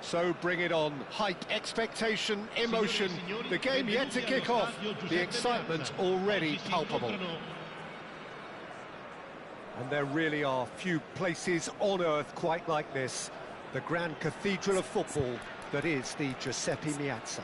So bring it on. Hype, expectation, emotion. The game yet to kick off. The excitement already palpable. And there really are few places on earth quite like this. The grand cathedral of football that is the Giuseppe Meazza.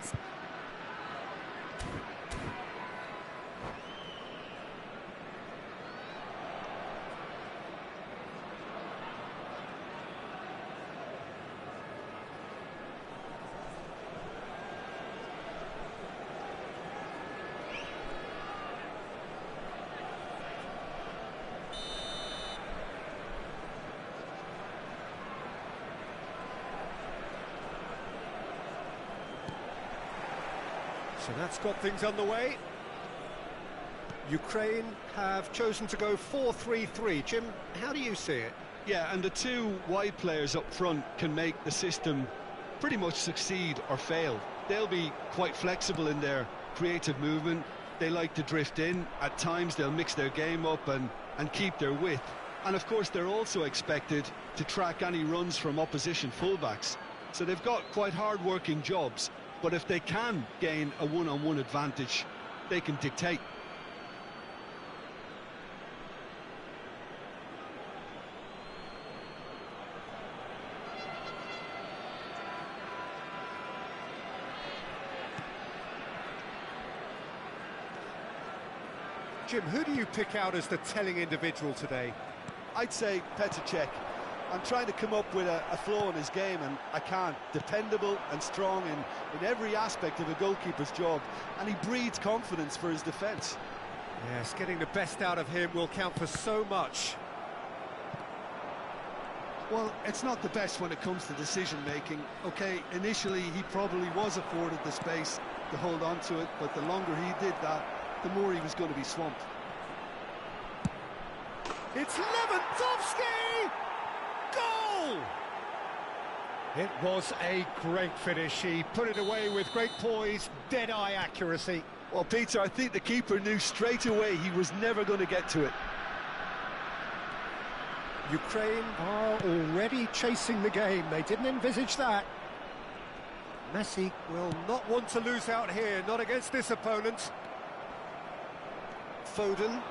So that's got things underway. Ukraine have chosen to go 4-3-3. Jim, how do you see it? Yeah, and the two wide players up front can make the system pretty much succeed or fail. They'll be quite flexible in their creative movement. They like to drift in. At times they'll mix their game up and keep their width. And of course they're also expected to track any runs from opposition fullbacks. So they've got quite hard-working jobs. But if they can gain a one-on-one advantage, they can dictate. Jim, who do you pick out as the telling individual today? I'd say Petr Cech. I'm trying to come up with a flaw in his game, and I can't. Dependable and strong in every aspect of a goalkeeper's job, and he breeds confidence for his defence. Yes, getting the best out of him will count for so much. Well, it's not the best when it comes to decision-making. OK, initially he probably was afforded the space to hold on to it, but the longer he did that, the more he was going to be swamped. It's Lewandowski! Goal! It was a great finish. He put it away with great poise, dead-eye accuracy. Well, Peter, I think the keeper knew straight away he was never going to get to it. Ukraine are already chasing the game. They didn't envisage that. Messi will not want to lose out here, not against this opponent. Foden.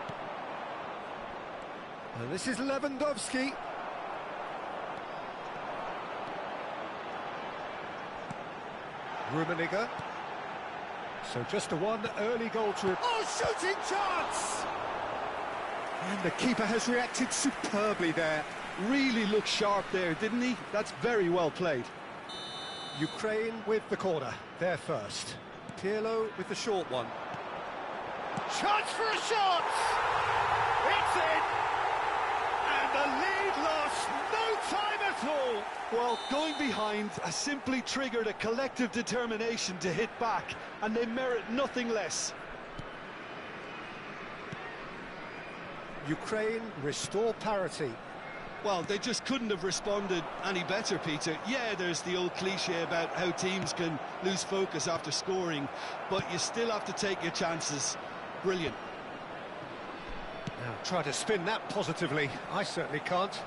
And this is Lewandowski. Rummenigge. So just a one early goal to... Oh, shooting chance! And the keeper has reacted superbly there. Really looked sharp there, didn't he? That's very well played. Ukraine with the corner, they're first. Pirlo with the short one. Chance for a shot! It's in! And the lead lost no time at all! Well, going behind has simply triggered a collective determination to hit back, and they merit nothing less. Ukraine restore parity. Well, they just couldn't have responded any better, Peter. Yeah, there's the old cliche about how teams can lose focus after scoring, but you still have to take your chances. Brilliant. Now, try to spin that positively. I certainly can't.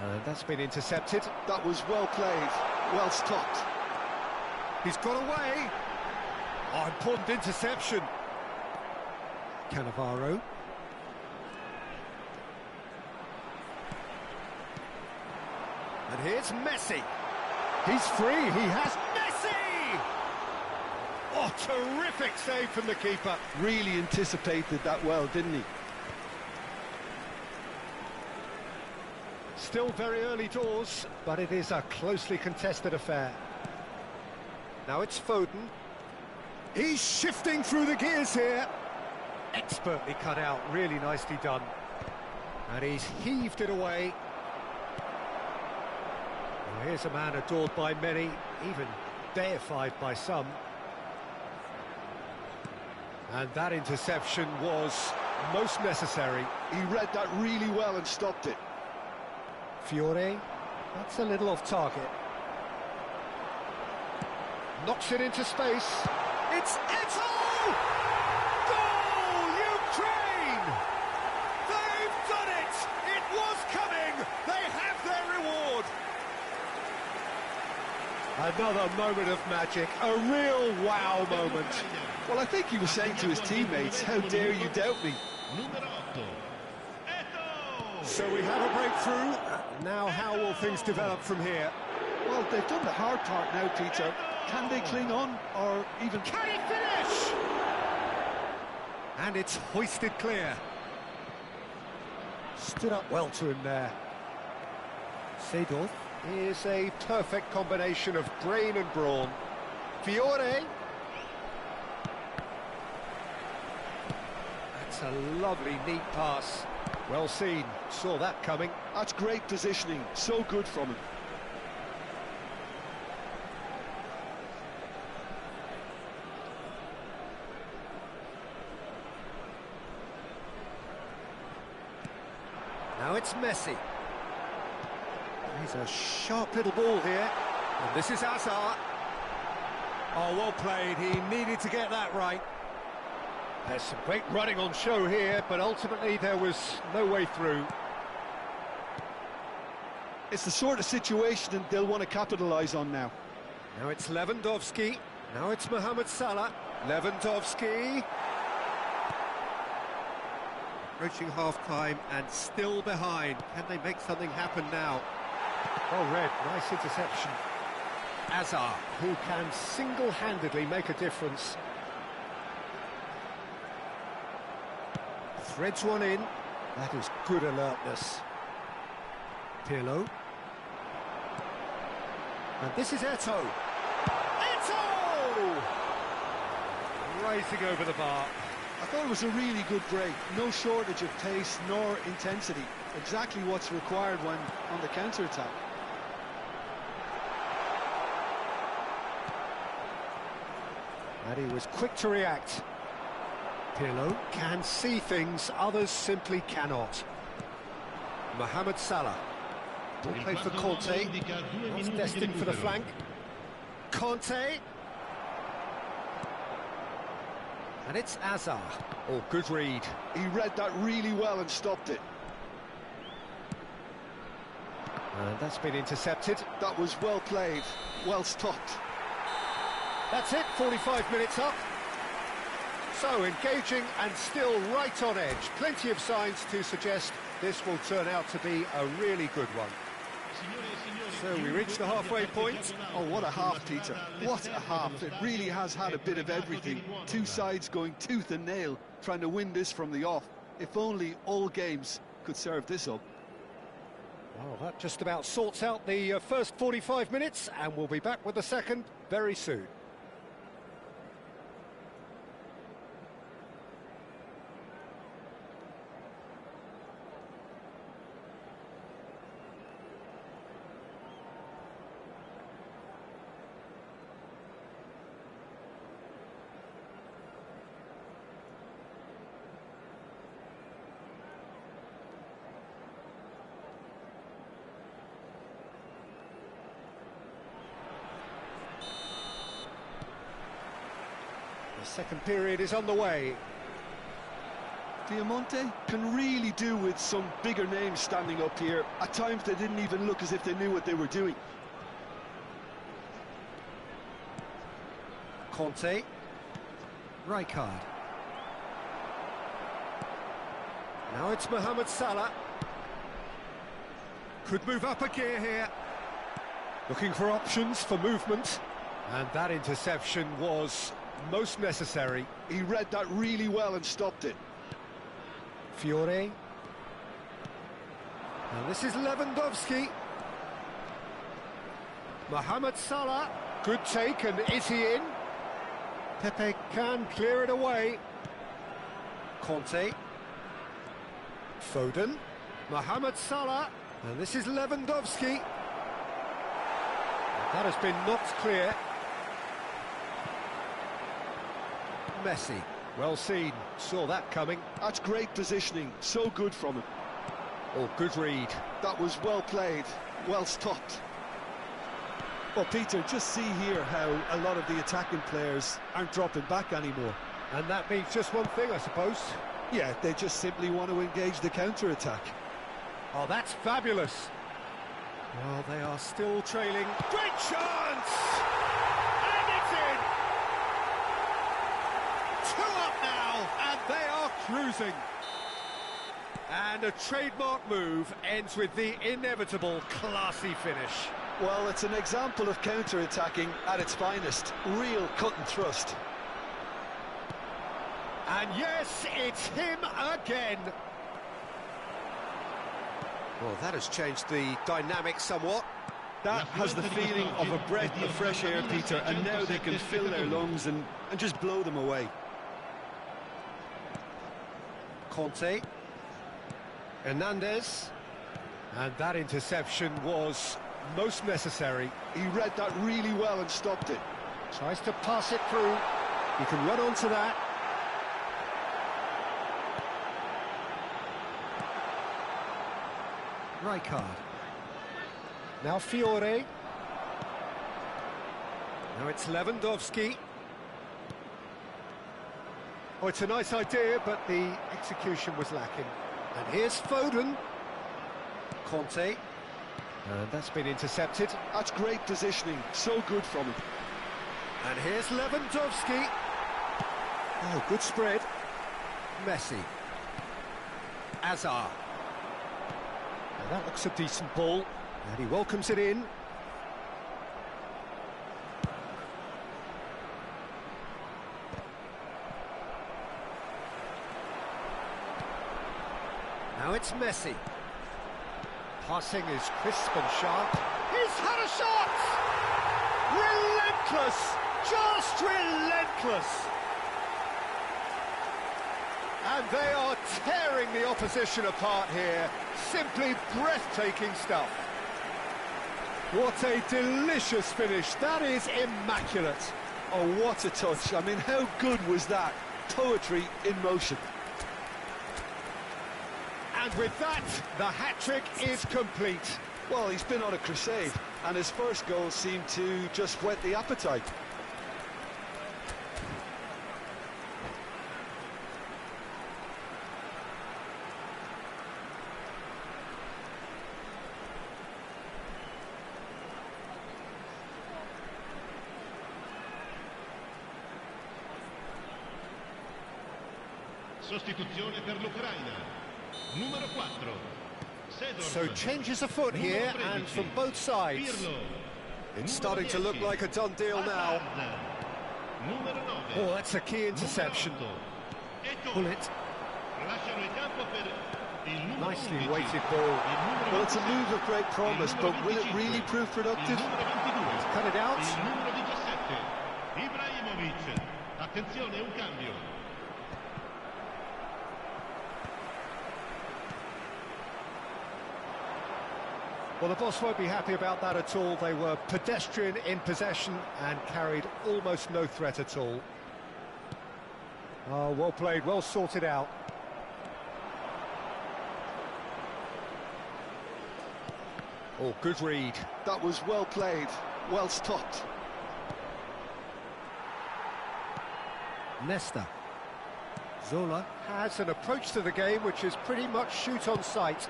And that's been intercepted. That was well played, well stopped. He's got away. Oh, important interception. Cannavaro. And here's Messi. He's free. He has Messi! Oh, terrific save from the keeper. Really anticipated that well, didn't he? Still very early doors, but it is a closely contested affair. Now it's Foden. He's shifting through the gears here. Expertly cut out, really nicely done. And he's heaved it away. Well, here's a man adored by many, even deified by some. And that interception was most necessary. He read that really well and stopped it. Fiore, that's a little off target. Knocks it into space. It's Eto'o! Goal, Ukraine! They've done it! It was coming! They have their reward! Another moment of magic, a real wow moment. Well, I think he was saying to his teammates, how dare you doubt me? So we have a breakthrough. Now how will things develop from here? Well, they've done the hard part now, Peter. Can they cling on, or even... Can he finish? And it's hoisted clear. Stood up well to him there. Seedorf is a perfect combination of brain and brawn. Fiore. That's a lovely, neat pass. Well seen, saw that coming. That's great positioning, so good from him. Now it's Messi. He's a sharp little ball here. And this is Hazard. Oh, well played. He needed to get that right. There's some great running on show here, but ultimately there was no way through. It's the sort of situation they'll want to capitalise on now. Now it's Lewandowski. Now it's Mohamed Salah. Lewandowski. Approaching half-time and still behind. Can they make something happen now? Well read, nice interception. Hazard, who can single-handedly make a difference. Threads one in. That is good alertness. Pirlo. And this is Eto'o. Eto'o! Rising over the bar. I thought it was a really good break. No shortage of pace nor intensity. Exactly what's required when on the counter-attack. And he was quick to react. Pirlo can see things others simply cannot. Mohamed Salah. Ball played for Conte. That's destined for the flank. Conte. And it's Hazard. Oh, good read. He read that really well and stopped it. And that's been intercepted. That was well played, well stopped. That's it, 45 minutes up. So engaging and still right on edge. Plenty of signs to suggest this will turn out to be a really good one. So we reach the halfway point. Oh, what a half, Peter. What a half. It really has had a bit of everything. Two sides going tooth and nail, trying to win this from the off. If only all games could serve this up. Well, that just about sorts out the first 45 minutes, and we'll be back with the second very soon. The second period is on the way. Diamante can really do with some bigger names standing up here. At times they didn't even look as if they knew what they were doing. Conte. Rijkaard. Now it's Mohamed Salah. Could move up a gear here. Looking for options for movement. And that interception was most necessary. He read that really well and stopped it. Fiore. And this is Lewandowski. Mohamed Salah. Good take, and is he in? Pepe can clear it away. Conte. Foden. Mohamed Salah. And this is Lewandowski. That has been knocked clear. Messi. Well seen. Saw that coming. That's great positioning. So good from him. Oh, good read. That was well played. Well stopped. Well, Peter, just see here how a lot of the attacking players aren't dropping back anymore. And that means just one thing, I suppose. Yeah, they just simply want to engage the counter-attack. Oh, that's fabulous. Well, they are still trailing. Great chance! And it's in! 2 up now, and they are cruising. And a trademark move ends with the inevitable classy finish. Well, it's an example of counter-attacking at its finest. Real cut and thrust. And yes, it's him again. Well, that has changed the dynamic somewhat. That has the feeling of a breath of fresh air, Peter, and now they can fill their lungs and just blow them away. Conte. Hernandez. And that interception was most necessary. He read that really well and stopped it. Tries to pass it through. He can run onto that. Rijkaard. Now Fiore. Now it's Lewandowski. Oh, it's a nice idea, but the execution was lacking. And here's Foden. Conte. And that's been intercepted. That's great positioning, so good from him. And here's Lewandowski. Oh, good spread. Messi. Hazard. And that looks a decent ball. And he welcomes it in. Now it's Messi. Passing is crisp and sharp. He's had a shot! Relentless! Just relentless! And they are tearing the opposition apart here. Simply breathtaking stuff. What a delicious finish. That is immaculate. Oh, what a touch. I mean, how good was that? Poetry in motion. And with that, the hat-trick is complete. Well, he's been on a crusade, and his first goal seemed to just whet the appetite. Sostituzione per l'Ucraina. Numero 4. So changes afoot here, and from both sides. It's starting to look like a done deal now. Oh, that's a key interception. Bullet. Nicely weighted ball. Well, it's a move of great promise, but will it really prove productive? He's cut it out. Attenzione, un cambio. Well, the boss won't be happy about that at all. They were pedestrian in possession and carried almost no threat at all. Oh, well played, well sorted out. Oh, good read. That was well played, well stopped. Nesta. Zola has an approach to the game which is pretty much shoot on sight.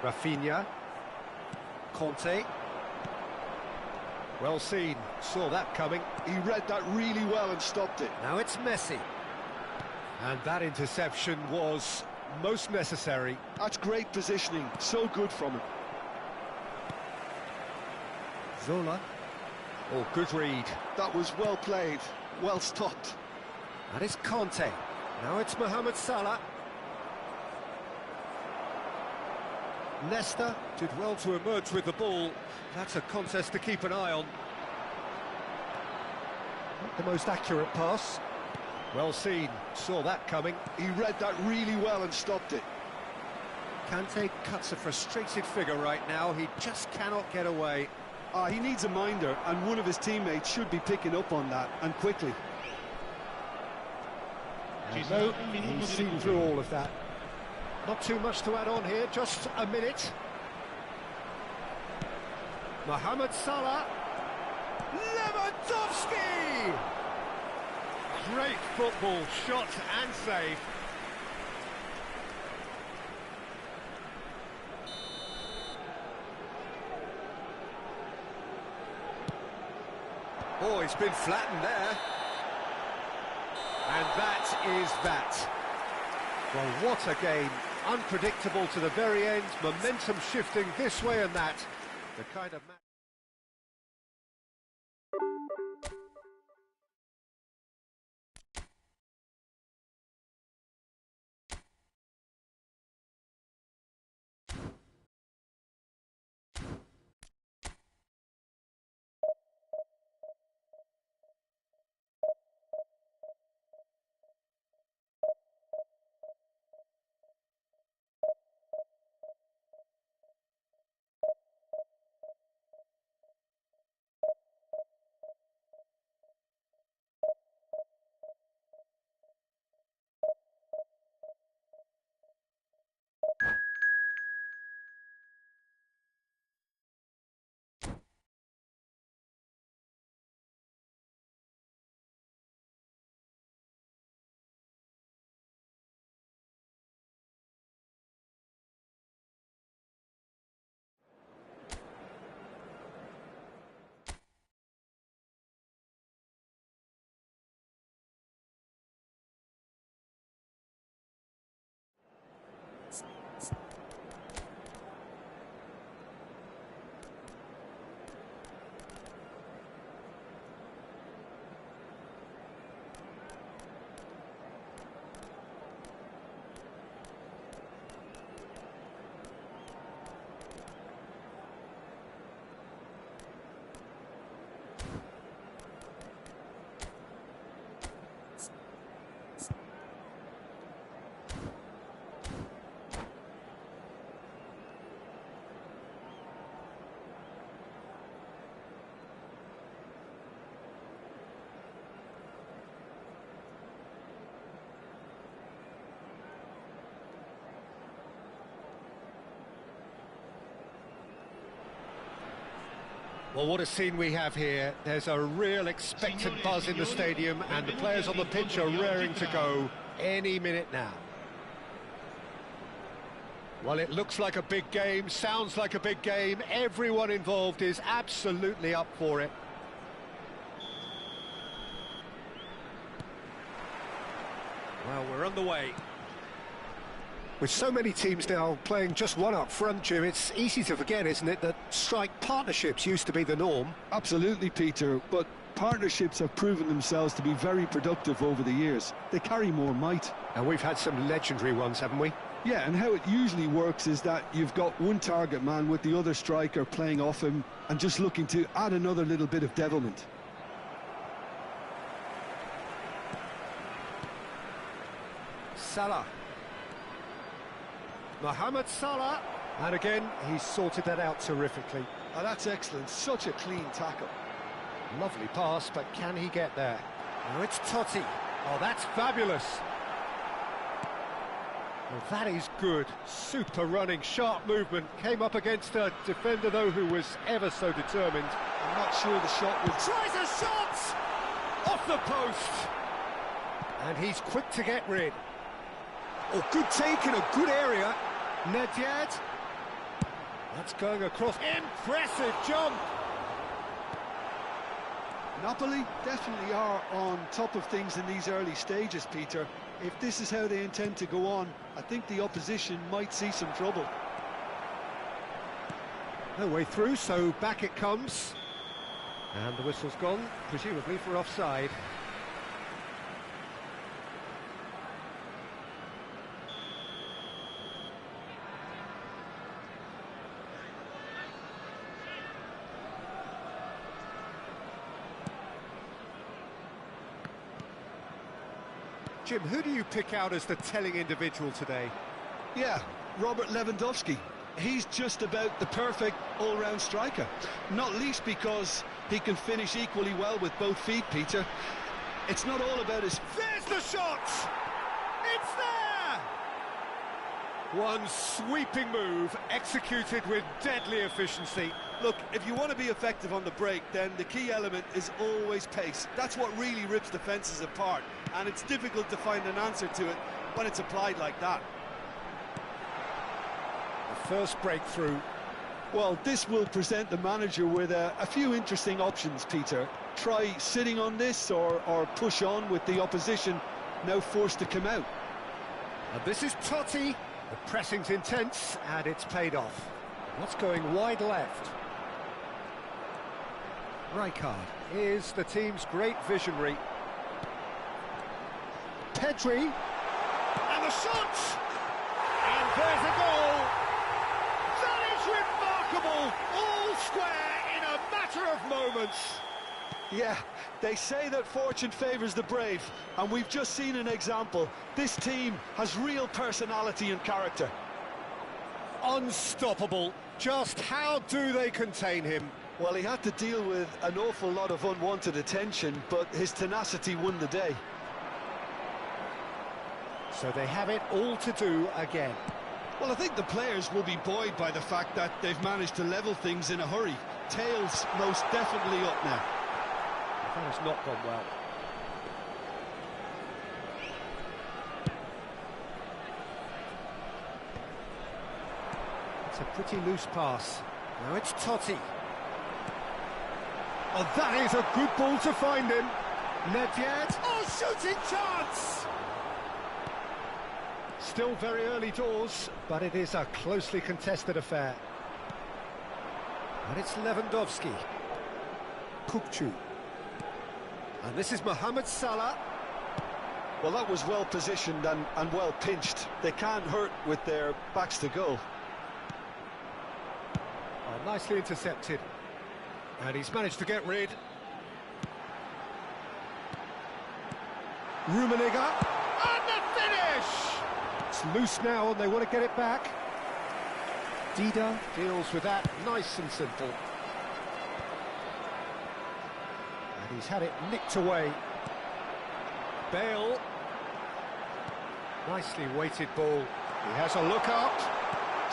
Rafinha. Conte. Well seen, saw that coming. He read that really well and stopped it. Now it's Messi. And that interception was most necessary. That's great positioning, so good from him. Zola. Oh, good read. That was well played, well stopped. That is Conte. Now it's Mohamed Salah. Nesta did well to emerge with the ball. That's a contest to keep an eye on. Not the most accurate pass. Well seen, saw that coming. He read that really well and stopped it. Kante cuts a frustrated figure right now. He just cannot get away. He needs a minder, and one of his teammates should be picking up on that, and quickly. No, he's seen through all of that. Not too much to add on here, just a minute. Mohamed Salah. Lewandowski! Great football, shot and save. Oh, he's been flattened there. And that is that. Well, what a game. Unpredictable to the very end, momentum shifting this way and that. The kind of match... Well, what a scene we have here. There's a real expectant buzz in the stadium, and the players on the pitch are raring to go any minute now. Well, it looks like a big game, sounds like a big game. Everyone involved is absolutely up for it. Well, we're underway. With so many teams now playing just one up front, Jim, it's easy to forget, isn't it, that strike partnerships used to be the norm? Absolutely, Peter, but partnerships have proven themselves to be very productive over the years. They carry more might. And we've had some legendary ones, haven't we? Yeah, and how it usually works is that you've got one target man with the other striker playing off him and just looking to add another little bit of devilment. Salah. Mohamed Salah, and again, he's sorted that out terrifically. Oh, that's excellent, such a clean tackle. Lovely pass, but can he get there? Oh, it's Totti. Oh, that's fabulous. Well, that is good. Super running, sharp movement. Came up against a defender, though, who was ever so determined. I'm not sure the shot was... Tries a shot! Off the post! And he's quick to get rid. Oh, good take in a good area. Nedjad. That's going across. Impressive jump. Napoli definitely are on top of things in these early stages, Peter. If this is how they intend to go on, I think the opposition might see some trouble. No way through, so back it comes. And the whistle's gone, presumably for offside. Jim, who do you pick out as the telling individual today? Yeah, Robert Lewandowski. He's just about the perfect all-round striker. Not least because he can finish equally well with both feet, Peter. It's not all about his... There's the shot! It's there! One sweeping move, executed with deadly efficiency. Look, if you want to be effective on the break, then the key element is always pace. That's what really rips defences apart, and it's difficult to find an answer to it when it's applied like that. The first breakthrough. Well, this will present the manager with a few interesting options, Peter. try sitting on this or push on with the opposition now forced to come out? And this is Totti. The pressing's intense, and it's paid off. What's going wide left? Rijkaard is the team's great visionary. Pedri, and the shot! And there's a goal! That is remarkable! All square in a matter of moments! Yeah, they say that fortune favours the brave, and we've just seen an example. This team has real personality and character. Unstoppable. Just how do they contain him? Well, he had to deal with an awful lot of unwanted attention, but his tenacity won the day. So they have it all to do again. Well, I think the players will be buoyed by the fact that they've managed to level things in a hurry. Tails most definitely up now. That has not gone well. It's a pretty loose pass. Now it's Totti. Oh, that is a good ball to find him. Nedved. Oh, shooting chance! Still very early doors, but it is a closely contested affair. And it's Lewandowski. Kukçu. And this is Mohamed Salah. Well, that was well positioned and well pinched. They can't hurt with their backs to goal. Oh, nicely intercepted. And he's managed to get rid. Rummenigge. And the finish! It's loose now and they want to get it back. Dida deals with that nice and simple. And he's had it nicked away. Bale. Nicely weighted ball. He has a look up.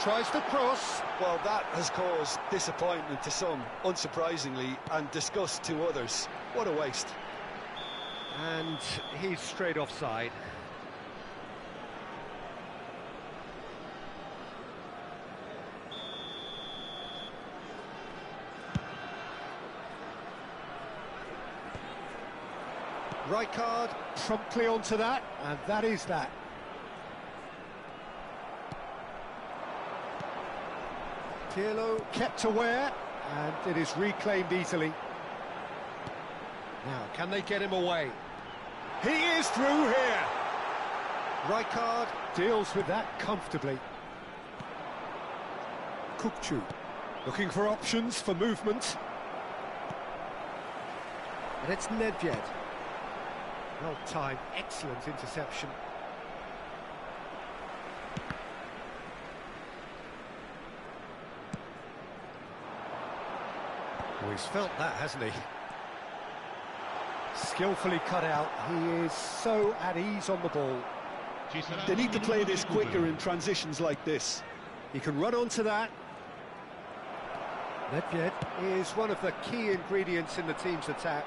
Tries to cross. Well, that has caused disappointment to some, unsurprisingly, and disgust to others. What a waste. And he's straight offside. Rijkaard promptly onto that, and that is that. Pirlo kept aware, and it is reclaimed easily. Now, can they get him away? He is through here! Rijkaard deals with that comfortably. Kukçu looking for options for movement. And it's Nedved. Well timed, excellent interception. Oh, he's felt that, hasn't he? Skillfully cut out. He is so at ease on the ball. They need to play this quicker in transitions like this. He can run onto that. Nedved is one of the key ingredients in the team's attack.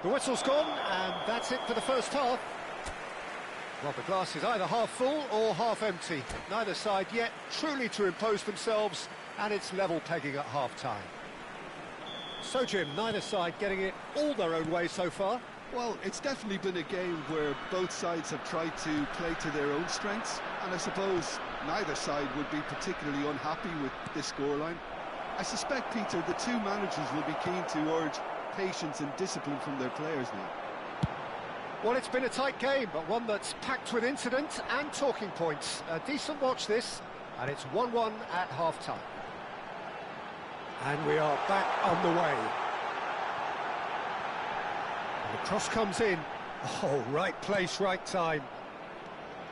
The whistle's gone, and that's it for the first half. Well, the glass is either half full or half empty. Neither side yet truly to impose themselves, and it's level pegging at half-time. So, Jim, neither side getting it all their own way so far. Well, it's definitely been a game where both sides have tried to play to their own strengths, and I suppose neither side would be particularly unhappy with this scoreline. I suspect, Peter, the two managers will be keen to urge patience and discipline from their players now. Well, it's been a tight game, but one that's packed with incident and talking points. A decent watch this, and it's 1-1 at half-time. And we are back on the way. And the cross comes in. Oh, right place, right time.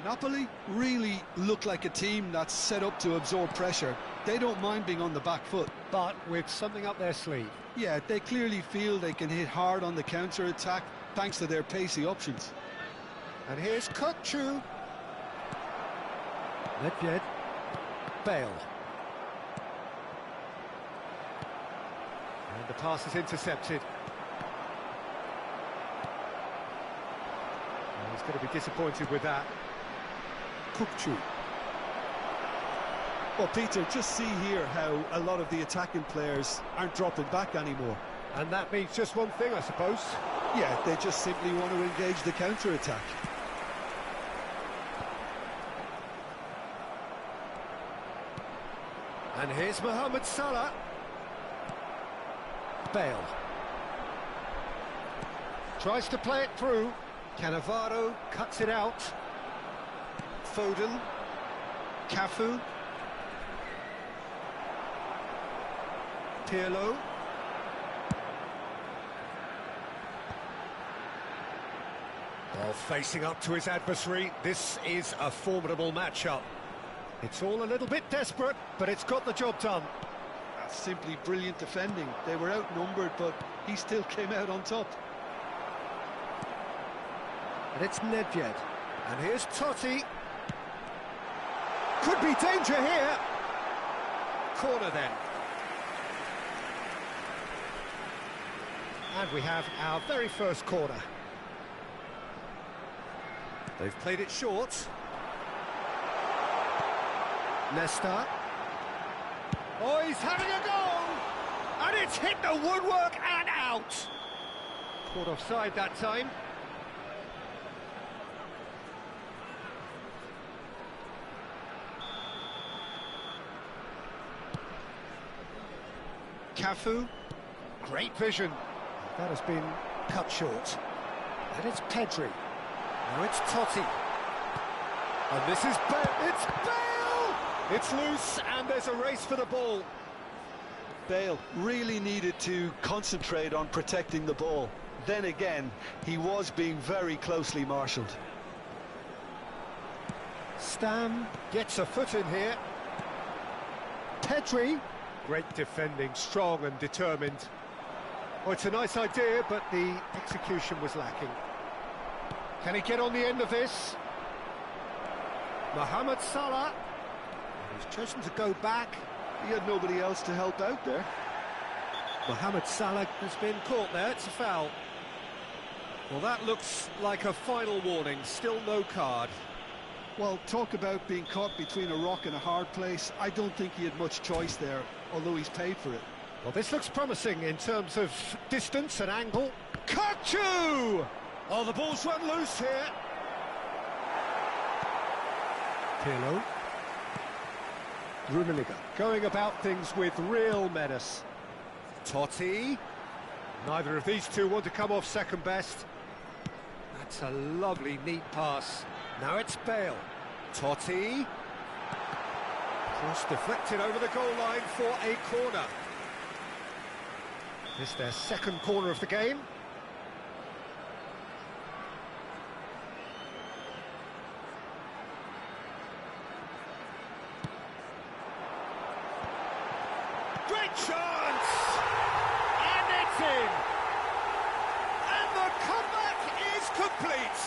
Napoli really look like a team that's set up to absorb pressure. They don't mind being on the back foot. But with something up their sleeve. Yeah, they clearly feel they can hit hard on the counter-attack thanks to their pacey options. And here's Kukçu. Nedved. Bale. And the pass is intercepted. And he's going to be disappointed with that. Kukçu. Well, Peter, just see here how a lot of the attacking players aren't dropping back anymore. And that means just one thing, I suppose. Yeah, they just simply want to engage the counter-attack. And here's Mohamed Salah. Bale. Tries to play it through. Cannavaro cuts it out. Foden. Cafu. Pirlo. Well, facing up to his adversary, this is a formidable matchup. It's all a little bit desperate, but it's got the job done. That's simply brilliant defending. They were outnumbered, but he still came out on top. And it's Nedved. And here's Totti. Could be danger here. Corner then. And we have our very first corner. They've played it short. Nesta. Oh, he's having a go! And it's hit the woodwork and out! Caught offside that time. Cafu. Great vision. That has been cut short. And it's Pedri. Now it's Totti. And this is Bale. It's Bale! It's loose, and there's a race for the ball. Bale really needed to concentrate on protecting the ball. Then again, he was being very closely marshalled. Stam gets a foot in here. Pedri. Great defending, strong and determined. Oh, it's a nice idea, but the execution was lacking. Can he get on the end of this? Mohamed Salah. He's chosen to go back. He had nobody else to help out there. Mohamed Salah has been caught there. It's a foul. Well, that looks like a final warning. Still no card. Well, talk about being caught between a rock and a hard place. I don't think he had much choice there, although he's paid for it. Well, this looks promising in terms of distance and angle. Kachu! Oh, the ball's run loose here. Pirlo. Rummenigge going about things with real menace. Totti. Neither of these two want to come off second best. That's a lovely, neat pass. Now it's Bale. Totti. Cross deflected over the goal line for a corner. This is their second corner of the game. Great chance! And it's in! And the comeback is complete!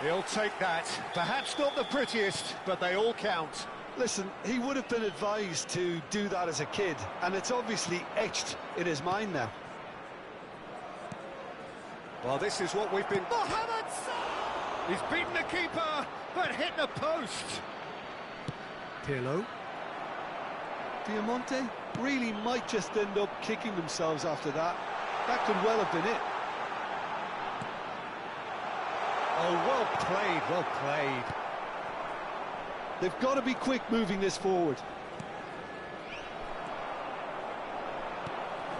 He'll take that. Perhaps not the prettiest, but they all count. Listen, he would have been advised to do that as a kid, and it's obviously etched in his mind now. Well, this is what we've been... Mohamed Salah! He's beaten the keeper, but hit the post. Pirlo. Diamante really might just end up kicking themselves after that. That could well have been it. Oh, well played, well played. They've got to be quick moving this forward.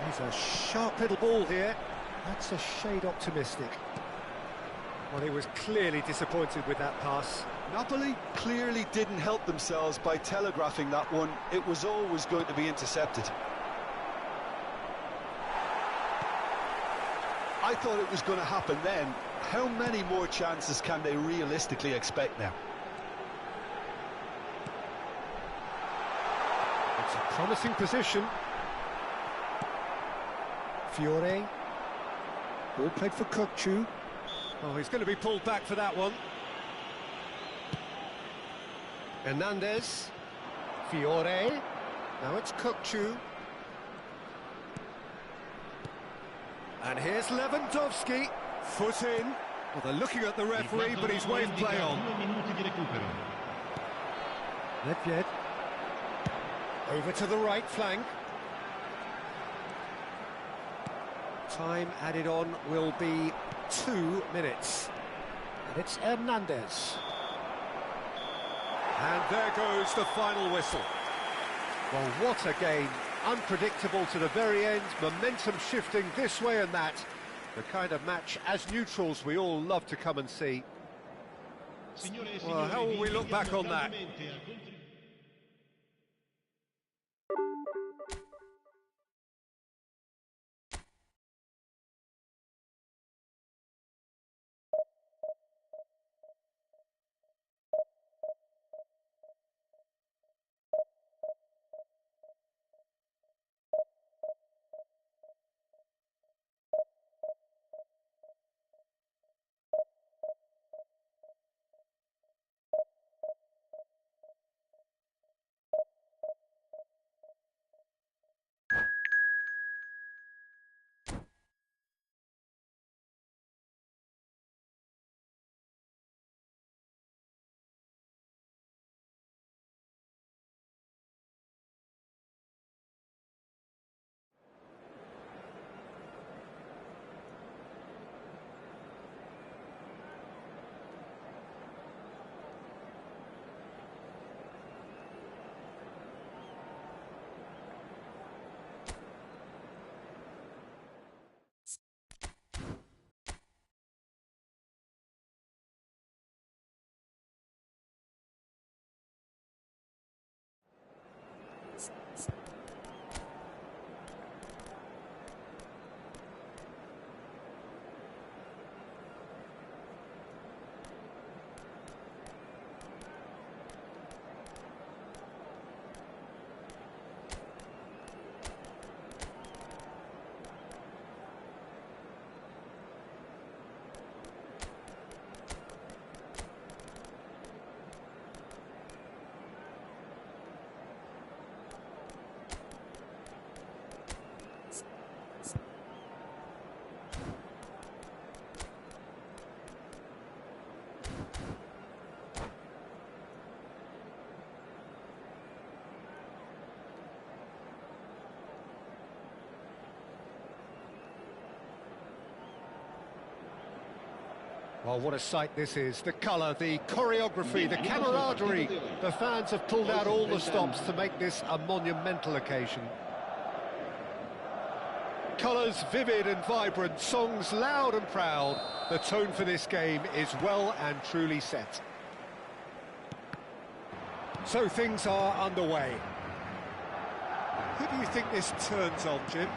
He's a sharp little ball here. That's a shade optimistic. Well, he was clearly disappointed with that pass. Napoli clearly didn't help themselves by telegraphing that one. It was always going to be intercepted. I thought it was going to happen then. How many more chances can they realistically expect now? It's a promising position. Fiore. Ball played for Kokchu. Oh, he's going to be pulled back for that one. Hernandez. Fiore. Now it's Kokchu. And here's Lewandowski. Foot in. Well, they're looking at the referee, but he's waved play on. Nedved. Over to the right flank. Time added on will be 2 minutes. And it's Hernandez. And there goes the final whistle. Well, what a game. Unpredictable to the very end, momentum shifting this way and that. The kind of match, as neutrals, we all love to come and see. Well, how will we look back on that? Well, what a sight this is. The colour, the choreography, the camaraderie. The fans have pulled out all the stops to make this a monumental occasion. Colours vivid and vibrant, songs loud and proud. The tone for this game is well and truly set. So things are underway. Who do you think this turns on, Jim?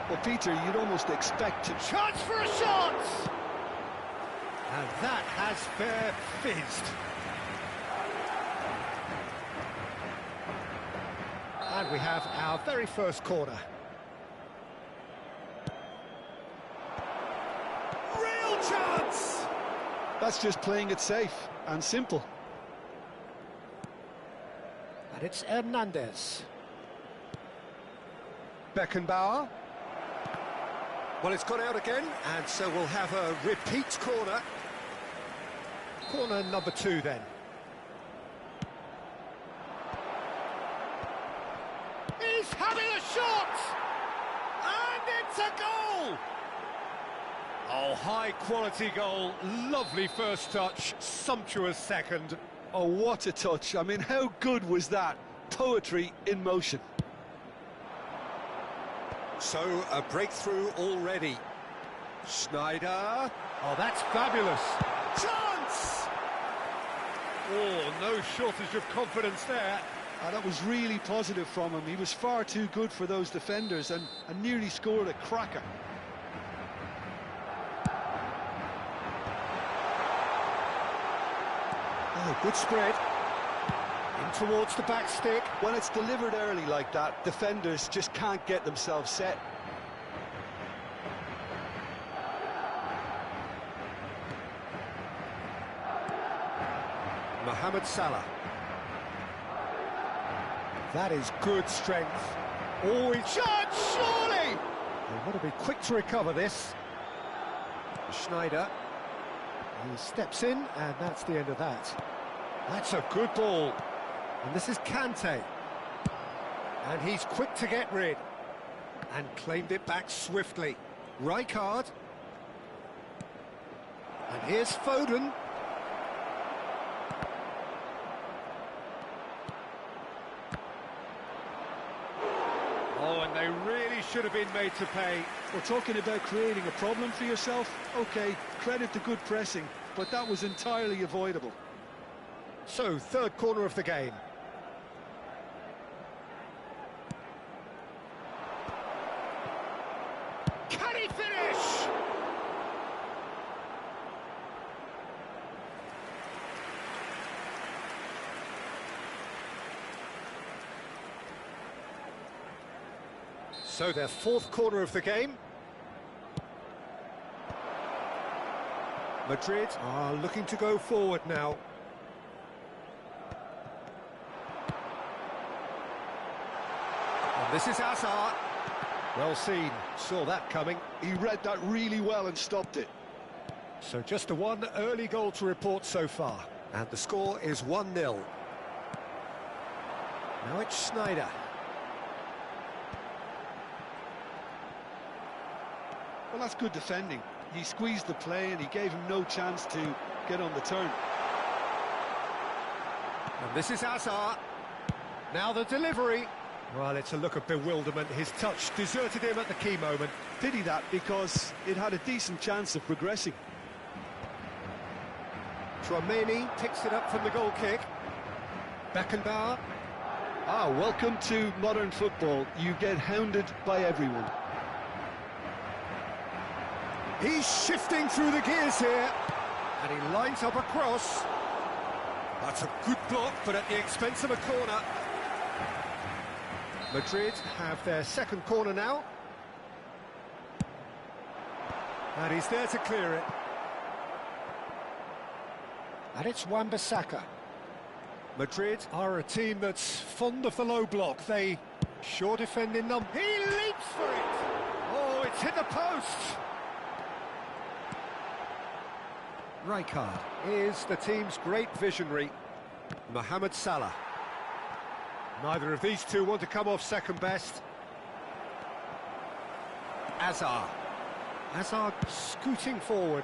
Well, Peter, you'd almost expect... Chance for a shot! And that has fair fizzed. And we have our very first corner. Real chance! That's just playing it safe and simple. And it's Hernandez. Beckenbauer. Well, it's gone out again, and so we'll have a repeat corner. Corner number 2, then. He's having a shot! And it's a goal! Oh, high-quality goal. Lovely first touch, sumptuous second. Oh, what a touch. I mean, how good was that? Poetry in motion. So, a breakthrough already. Schneider. Oh, that's fabulous. Chance! Oh, no shortage of confidence there. That was really positive from him. He was far too good for those defenders and nearly scored a cracker. Oh, good spread. In towards the back stick. When it's delivered early like that, defenders just can't get themselves set. Mohamed Salah. That is good strength. Oh, he chance, surely! They want to be quick to recover this. Schneider. He steps in, and that's the end of that. That's a good ball. And this is Kante. And he's quick to get rid. And claimed it back swiftly. Rijkaard. And here's Foden. Oh, and they really should have been made to pay. We're talking about creating a problem for yourself. OK, credit to good pressing, but that was entirely avoidable. So, third corner of the game. Can he finish? So their fourth corner of the game. Madrid are looking to go forward now. And this is Hazard. Well seen, saw that coming. He read that really well and stopped it. So just the one early goal to report so far. And the score is 1-0. Now it's Sneijder. Well, that's good defending. He squeezed the play and he gave him no chance to get on the turn. And this is Hazard. Now the delivery. Well, it's a look of bewilderment. His touch deserted him at the key moment. Pity that, because it had a decent chance of progressing. Tchouameni picks it up from the goal kick. Beckenbauer. Ah, welcome to modern football. You get hounded by everyone. He's shifting through the gears here. And he lines up a cross. That's a good block, but at the expense of a corner. Madrid have their second corner now. And he's there to clear it. And it's Wan-Bissaka. Madrid are a team that's fond of the low block. They sure defend in number. He leaps for it! Oh, it's hit the post! Rijkaard is the team's great visionary, Mohamed Salah. Neither of these two want to come off second best. Hazard. Hazard scooting forward.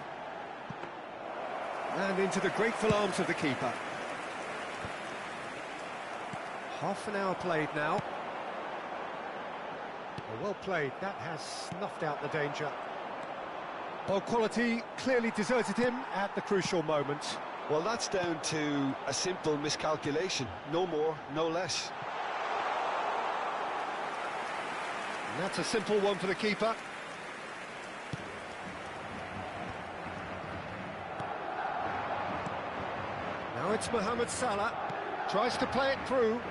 And into the grateful arms of the keeper. Half an hour played now. Well played, that has snuffed out the danger. Ball quality clearly deserted him at the crucial moment. Well, that's down to a simple miscalculation. No more, no less. And that's a simple one for the keeper. Now it's Mohamed Salah. Tries to play it through.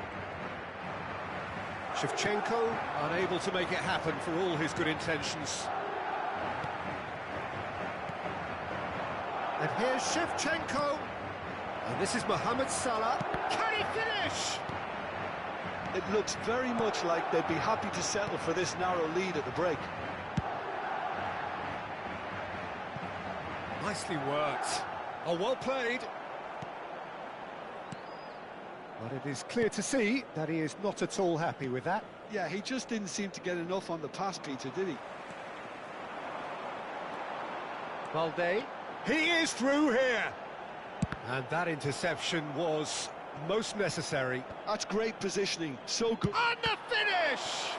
Shevchenko unable to make it happen for all his good intentions. And here's Shevchenko. And this is Mohamed Salah. Can he finish? It looks very much like they'd be happy to settle for this narrow lead at the break. Nicely worked. Oh, well played. But it is clear to see that he is not at all happy with that. Yeah, he just didn't seem to get enough on the pass, Peter, did he? Balde. He is through here. And that interception was most necessary. That's great positioning, so good. And the finish!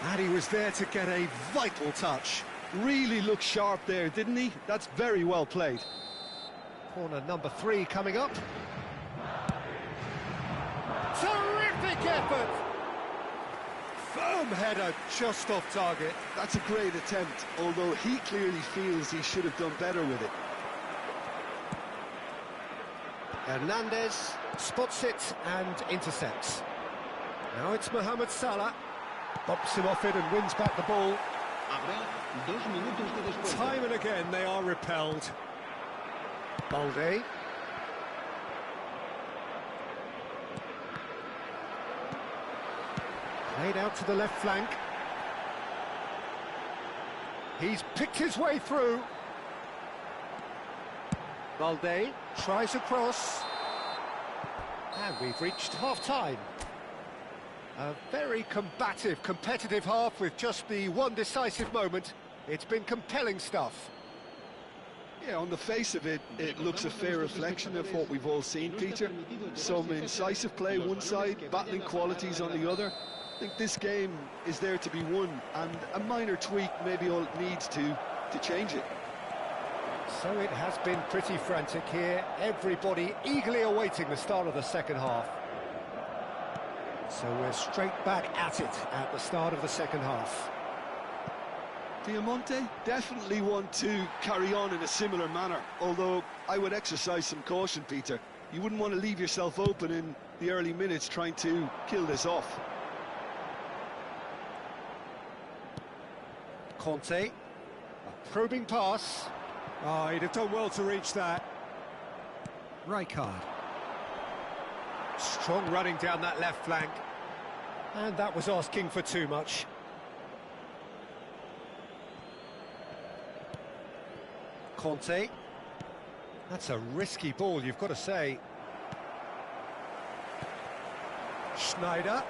And he was there to get a vital touch. Really looked sharp there, didn't he? That's very well played. Corner number 3 coming up. Terrific effort! Firm header just off target. That's a great attempt, although he clearly feels he should have done better with it. Hernandez spots it and intercepts. Now it's Mohamed Salah. Bumps him off it and wins back the ball. Time and again they are repelled. Balde. Played out to the left flank. He's picked his way through. Balde tries a cross. And we've reached half-time. A very combative, competitive half with just the one decisive moment. It's been compelling stuff. Yeah, on the face of it, it looks a fair reflection of what we've all seen, Peter. Some incisive play one side, battling qualities on the other. I think this game is there to be won, and a minor tweak maybe all it needs to change it. So it has been pretty frantic here. Everybody eagerly awaiting the start of the second half. So we're straight back at it at the start of the second half. Diamante definitely want to carry on in a similar manner, although I would exercise some caution, Peter. You wouldn't want to leave yourself open in the early minutes trying to kill this off. Conte, a probing pass. Oh, he'd have done well to reach that. Rijkaard. Strong running down that left flank. And that was asking for too much. Conte. That's a risky ball, you've got to say. Schneider.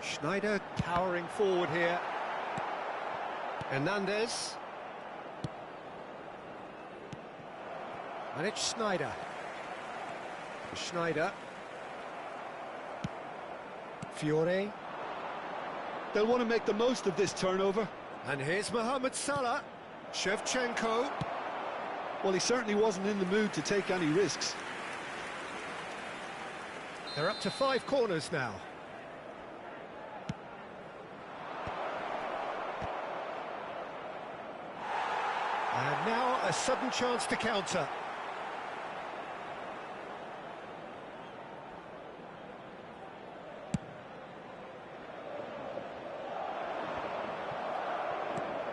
Schneider powering forward here. Hernandez. And it's Schneider. Schneider. Fiore. They'll want to make the most of this turnover. And here's Mohamed Salah. Shevchenko. Well, he certainly wasn't in the mood to take any risks. They're up to 5 corners now. And now a sudden chance to counter.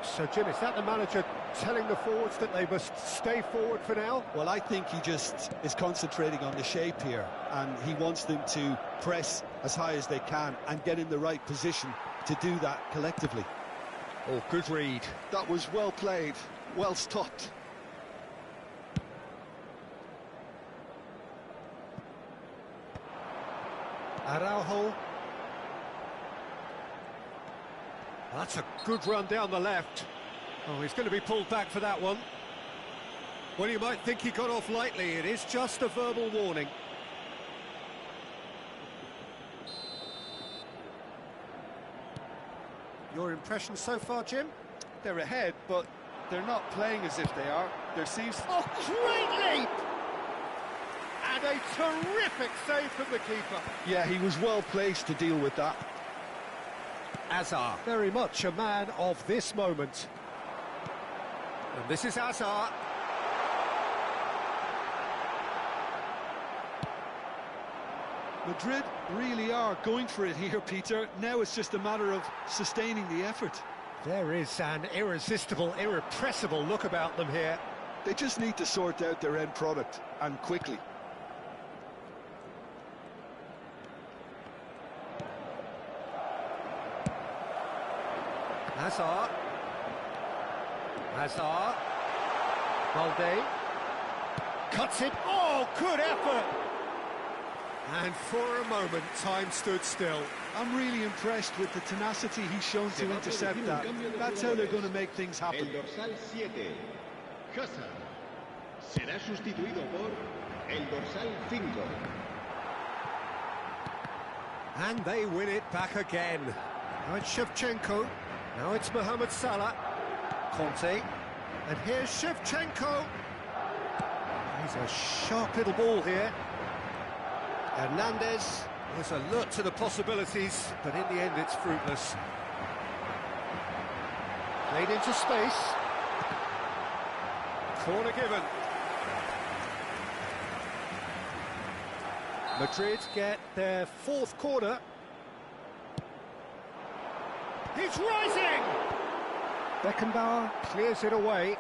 So, Jim, is that the manager telling the forwards that they must stay forward for now? Well, I think he just is concentrating on the shape here, and he wants them to press as high as they can and get in the right position to do that collectively. Oh, good read. That was well played, well stopped. Araujo. That's a good run down the left. Oh, he's going to be pulled back for that one. Well, you might think he got off lightly. It is just a verbal warning. Your impression so far, Jim? They're ahead, but they're not playing as if they are. There seems... Oh, great leap! And a terrific save from the keeper. Yeah, he was well placed to deal with that. Hazard, very much a man of this moment. And this is Hazard. Madrid really are going for it here, Peter. Now it's just a matter of sustaining the effort. There is an irresistible, irrepressible look about them here. They just need to sort out their end product, and quickly. Hazard. Hazard. Balde. Cuts it. Oh, good effort! And for a moment, time stood still. I'm really impressed with the tenacity he's shown to intercept that. That's how they're going to make things happen. El dorsal 7, Hazard, será sustituido por el dorsal 5. And they win it back again. Now it's Shevchenko. Now it's Mohamed Salah. Conte. And here's Shevchenko. He's a sharp little ball here. Hernandez was alert to the possibilities, but in the end it's fruitless. Played into space. Corner given. Madrid get their 4th corner. He's rising! Beckenbauer clears it away.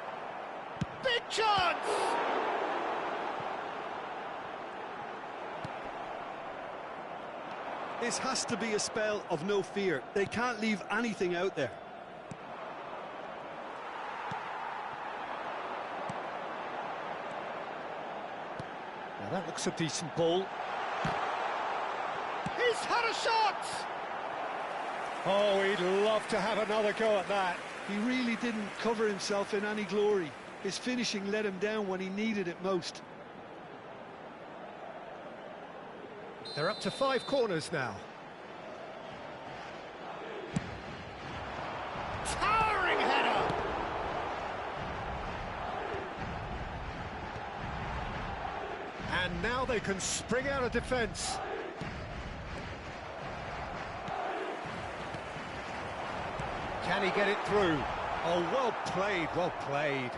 Big chance! This has to be a spell of no fear. They can't leave anything out there. Now that looks a decent ball. He's had a shot! Oh, he'd love to have another go at that. He really didn't cover himself in any glory. His finishing let him down when he needed it most. They're up to 5 corners now. Towering header! And now they can spring out of defence. Can he get it through? Oh, well played, well played.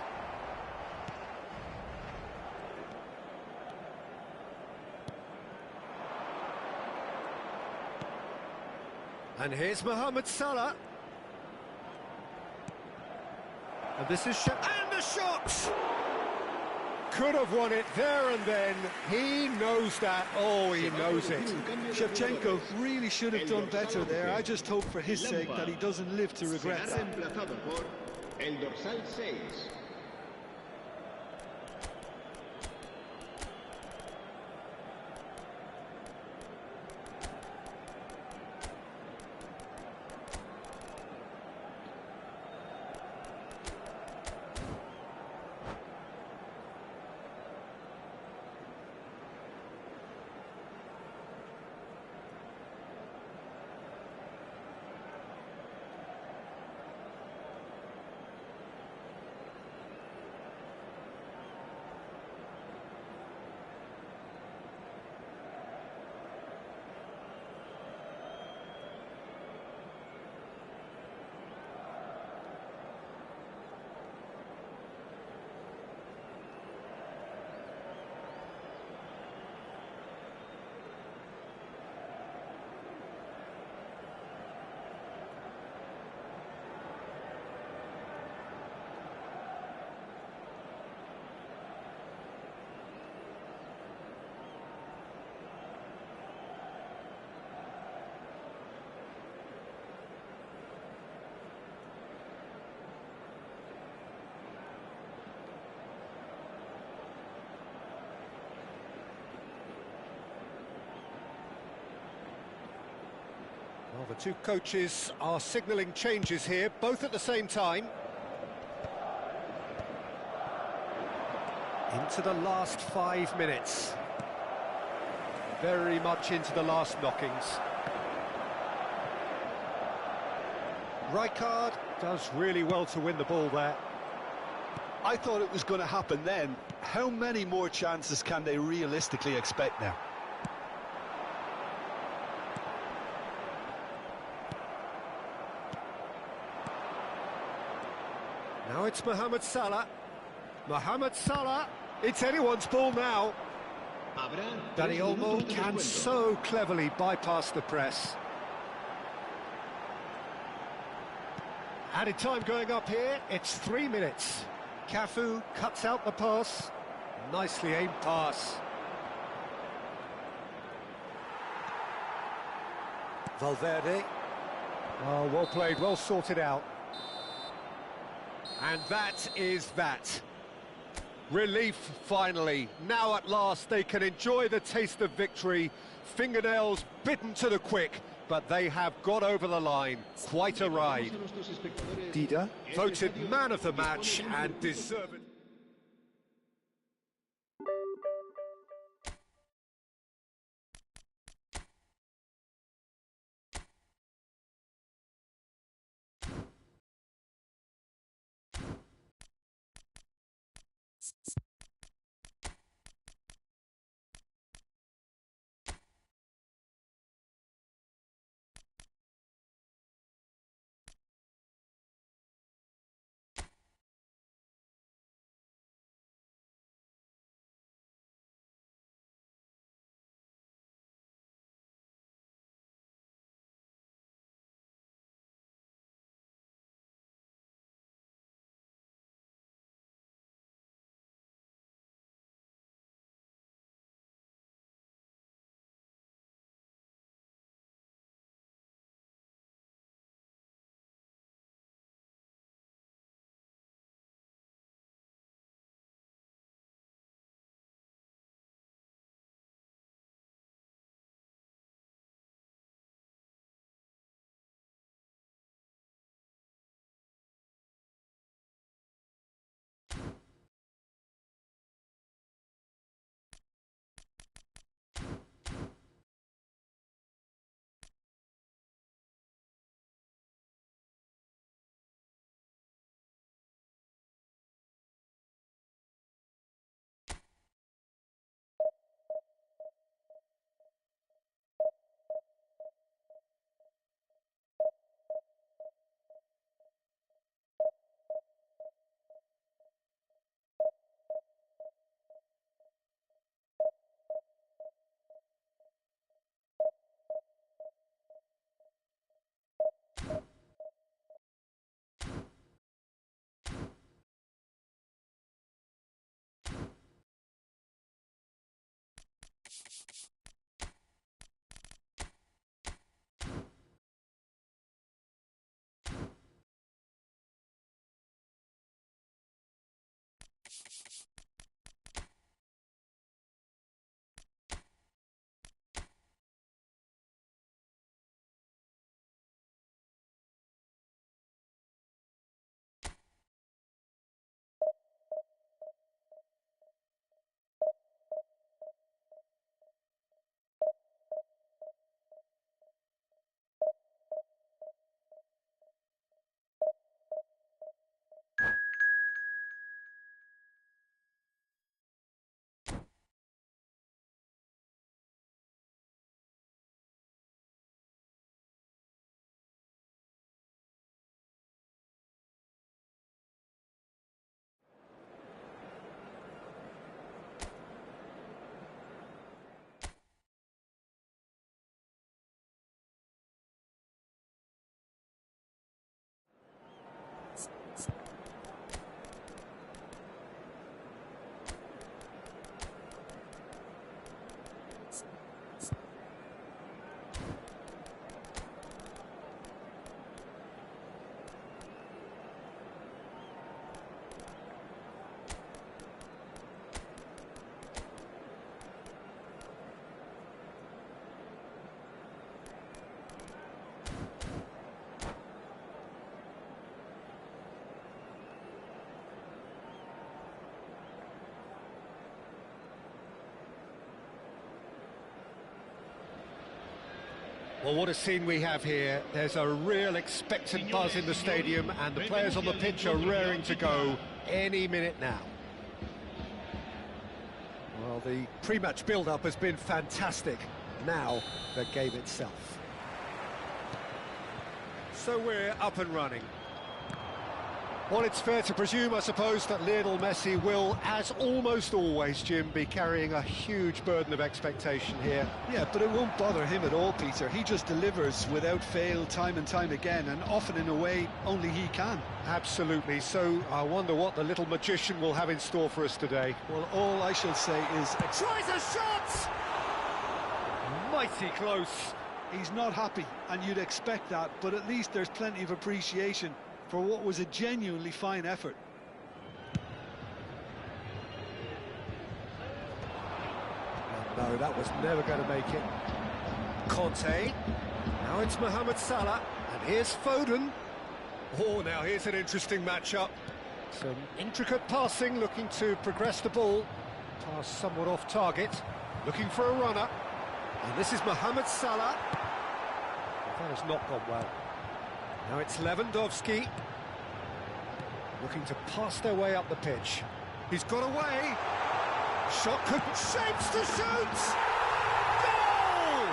And here's Mohamed Salah. And this is and the shot! Could have won it there and then. He knows that. Oh, he knows it. Shevchenko really should have done better there. I just hope for his sake that he doesn't live to regret that. El dorsal 6. Well, the two coaches are signalling changes here, both at the same time. Into the last 5 minutes. Very much into the last knockings. Rijkaard does really well to win the ball there. I thought it was going to happen then. How many more chances can they realistically expect now? Now it's Mohamed Salah. Mohamed Salah. It's anyone's ball now. Dani Olmo can so cleverly bypass the press. Added time going up here. It's 3 minutes. Cafu cuts out the pass. Nicely aimed pass. Valverde. Oh, well played, well sorted out. And that is that. Relief, finally. Now at last they can enjoy the taste of victory. Fingernails bitten to the quick, but they have got over the line. Quite a ride. Dida, voted man of the match and deserved. Well, what a scene we have here. There's a real expectant buzz in the stadium, and the players on the pitch are raring to go any minute now. Well, the pre-match build-up has been fantastic. Now, the game itself. So we're up and running. Well, it's fair to presume, I suppose, that Lionel Messi will, as almost always, Jim, be carrying a huge burden of expectation here. Yeah, but it won't bother him at all, Peter. He just delivers without fail time and time again, and often in a way only he can. Absolutely. So I wonder what the little magician will have in store for us today. Well, all I shall say is... Tries a shot! Mighty close. He's not happy, and you'd expect that, but at least there's plenty of appreciation for what was a genuinely fine effort. No, that was never going to make it. Conte. Now it's Mohamed Salah. And here's Foden. Oh, now here's an interesting matchup. Some intricate passing, looking to progress the ball. Pass somewhat off target. Looking for a runner. And this is Mohamed Salah. That has not gone well. Now it's Lewandowski. Looking to pass their way up the pitch. He's got away. Shot could... Shapes to shoot! Goal!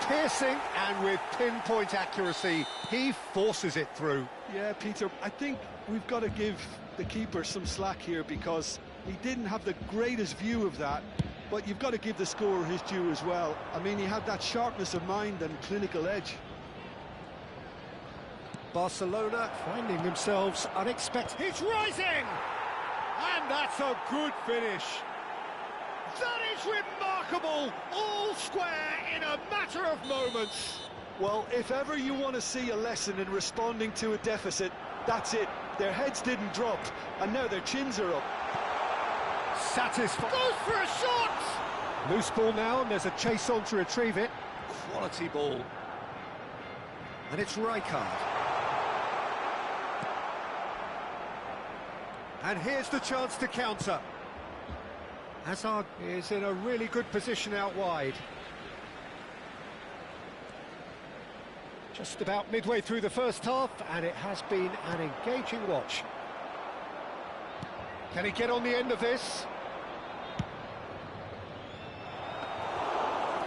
Piercing, and with pinpoint accuracy, he forces it through. Yeah, Peter, I think we've got to give the keeper some slack here, because he didn't have the greatest view of that. But you've got to give the scorer his due as well. I mean, he had that sharpness of mind and clinical edge. Barcelona finding themselves unexpected. He's rising! And that's a good finish. That is remarkable! All square in a matter of moments. Well, if ever you want to see a lesson in responding to a deficit, that's it. Their heads didn't drop, and now their chins are up. Satisfied. Goes for a shot! Loose ball now, and there's a chase on to retrieve it. Quality ball. And it's Rijkaard. And here's the chance to counter. Hazard is in a really good position out wide. Just about midway through the first half, and it has been an engaging watch. Can he get on the end of this?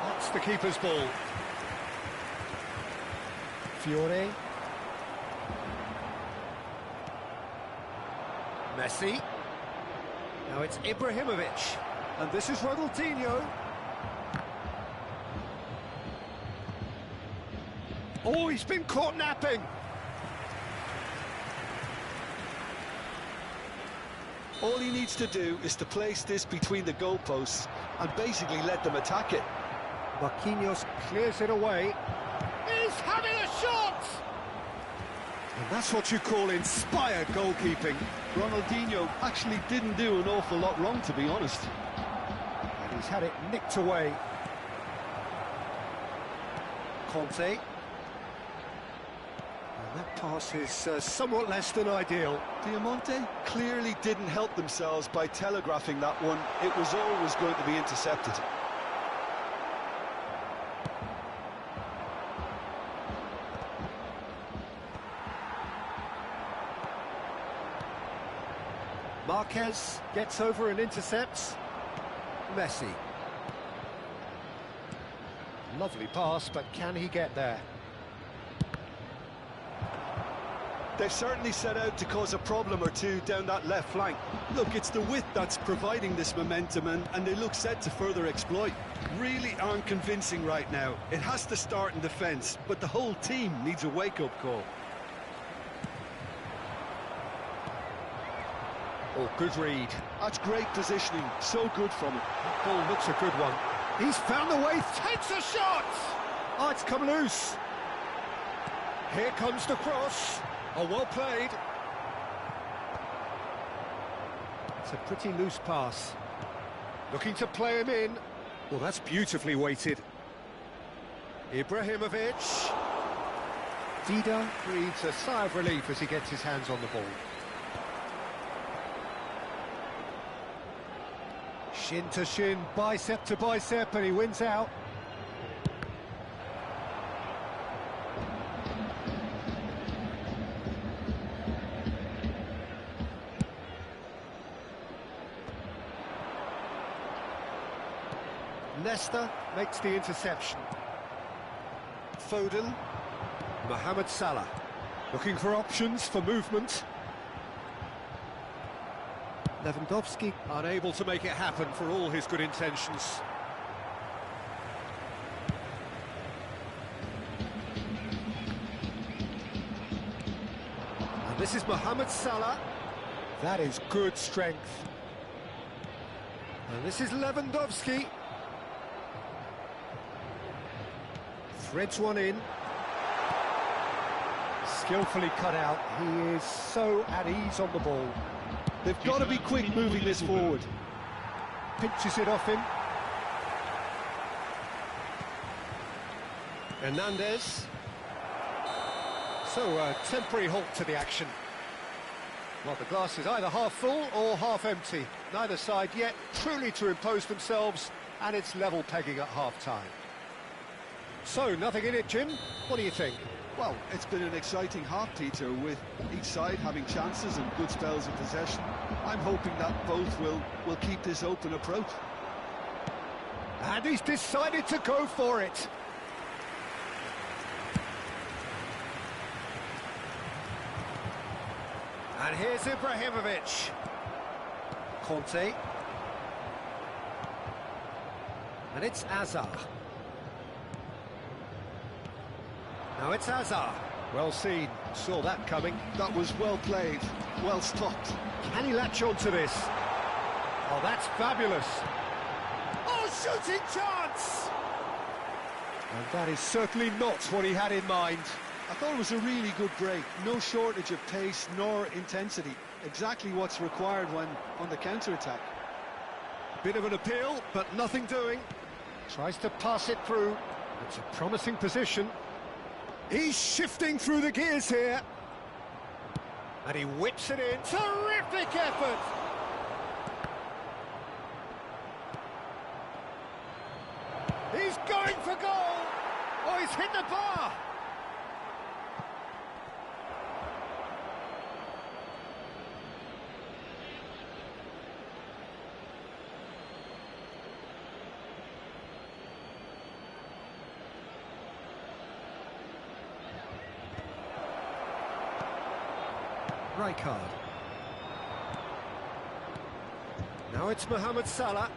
That's the keeper's ball. Fiore. Messi. Now it's Ibrahimovic. And this is Ronaldinho. Oh, he's been caught napping. All he needs to do is to place this between the goalposts and basically let them attack it. Marquinhos clears it away. He's having a shot! And that's what you call inspired goalkeeping. Ronaldinho actually didn't do an awful lot wrong, to be honest. And he's had it nicked away. Conte. And that pass is somewhat less than ideal. Diamante clearly didn't help themselves by telegraphing that one. It was always going to be intercepted. Marquez gets over and intercepts. Messi. Lovely pass, but can he get there? They've certainly set out to cause a problem or two down that left flank. Look, it's the width that's providing this momentum, and they look set to further exploit. Really aren't convincing right now. It has to start in defence, but the whole team needs a wake-up call. Oh, good read. That's great positioning, so good from him. That ball looks a good one. He's found the way, takes a shot! Oh, it's come loose. Here comes the cross. Oh, well played. It's a pretty loose pass. Looking to play him in. Well, that's beautifully weighted. Ibrahimovic. Dida breathes a sigh of relief as he gets his hands on the ball. Shin to shin, bicep to bicep, and he wins out. Leicester makes the interception. Foden. Mohamed Salah. Looking for options for movement. Lewandowski unable to make it happen for all his good intentions. And this is Mohamed Salah. That is good strength. And this is Lewandowski. Threads one in. Skillfully cut out. He is so at ease on the ball. They've got to be quick moving this forward. Pinches it off him. Hernandez. So a temporary halt to the action. Well, the glass is either half full or half empty. Neither side yet truly to impose themselves, and it's level pegging at half-time. So, nothing in it, Jim. What do you think? Well, it's been an exciting half, Peter, with each side having chances and good spells of possession. I'm hoping that both will keep this open approach. And he's decided to go for it. And here's Ibrahimovic. Conte. And it's Hazard. Now it's Hazard. Well seen. Saw that coming. That was well played, well stopped. Can he latch on to this? Oh, that's fabulous. Oh, shooting chance! And that is certainly not what he had in mind. I thought it was a really good break. No shortage of pace nor intensity. Exactly what's required when on the counter-attack. Bit of an appeal, but nothing doing. Tries to pass it through. It's a promising position. He's shifting through the gears here. And he whips it in. Terrific effort! He's going for goal! Oh, he's hit the bar! Rijkaard. Now it's Mohamed Salah.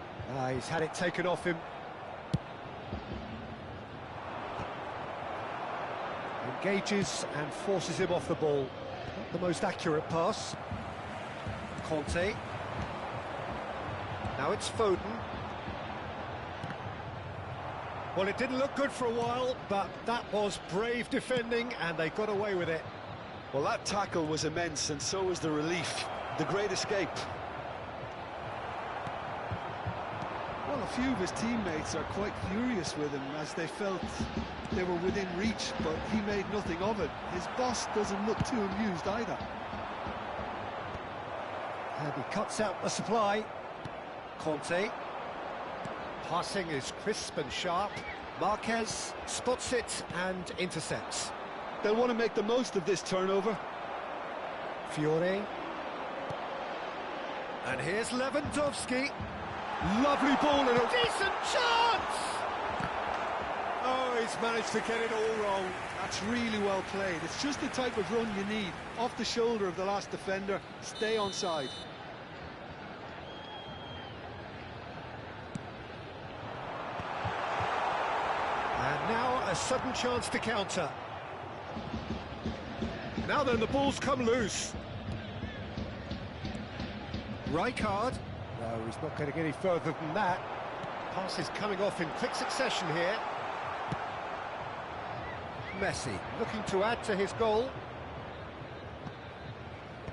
He's had it taken off him. Engages and forces him off the ball. Not the most accurate pass. Conte. Now it's Foden. Well, it didn't look good for a while, but that was brave defending, and they got away with it. Well, that tackle was immense, and so was the relief. The great escape. Well, a few of his teammates are quite furious with him as they felt they were within reach, but he made nothing of it. His boss doesn't look too amused either. And he cuts out the supply. Conte. Passing is crisp and sharp. Marquez spots it and intercepts. They'll want to make the most of this turnover. Fiore. And here's Lewandowski. Lovely ball and a decent chance! Oh, he's managed to get it all wrong. That's really well played. It's just the type of run you need. Off the shoulder of the last defender, stay onside. And now a sudden chance to counter. Now then, the ball's come loose. Rijkaard. No, he's not getting any further than that. Pass is coming off in quick succession here. Messi looking to add to his goal.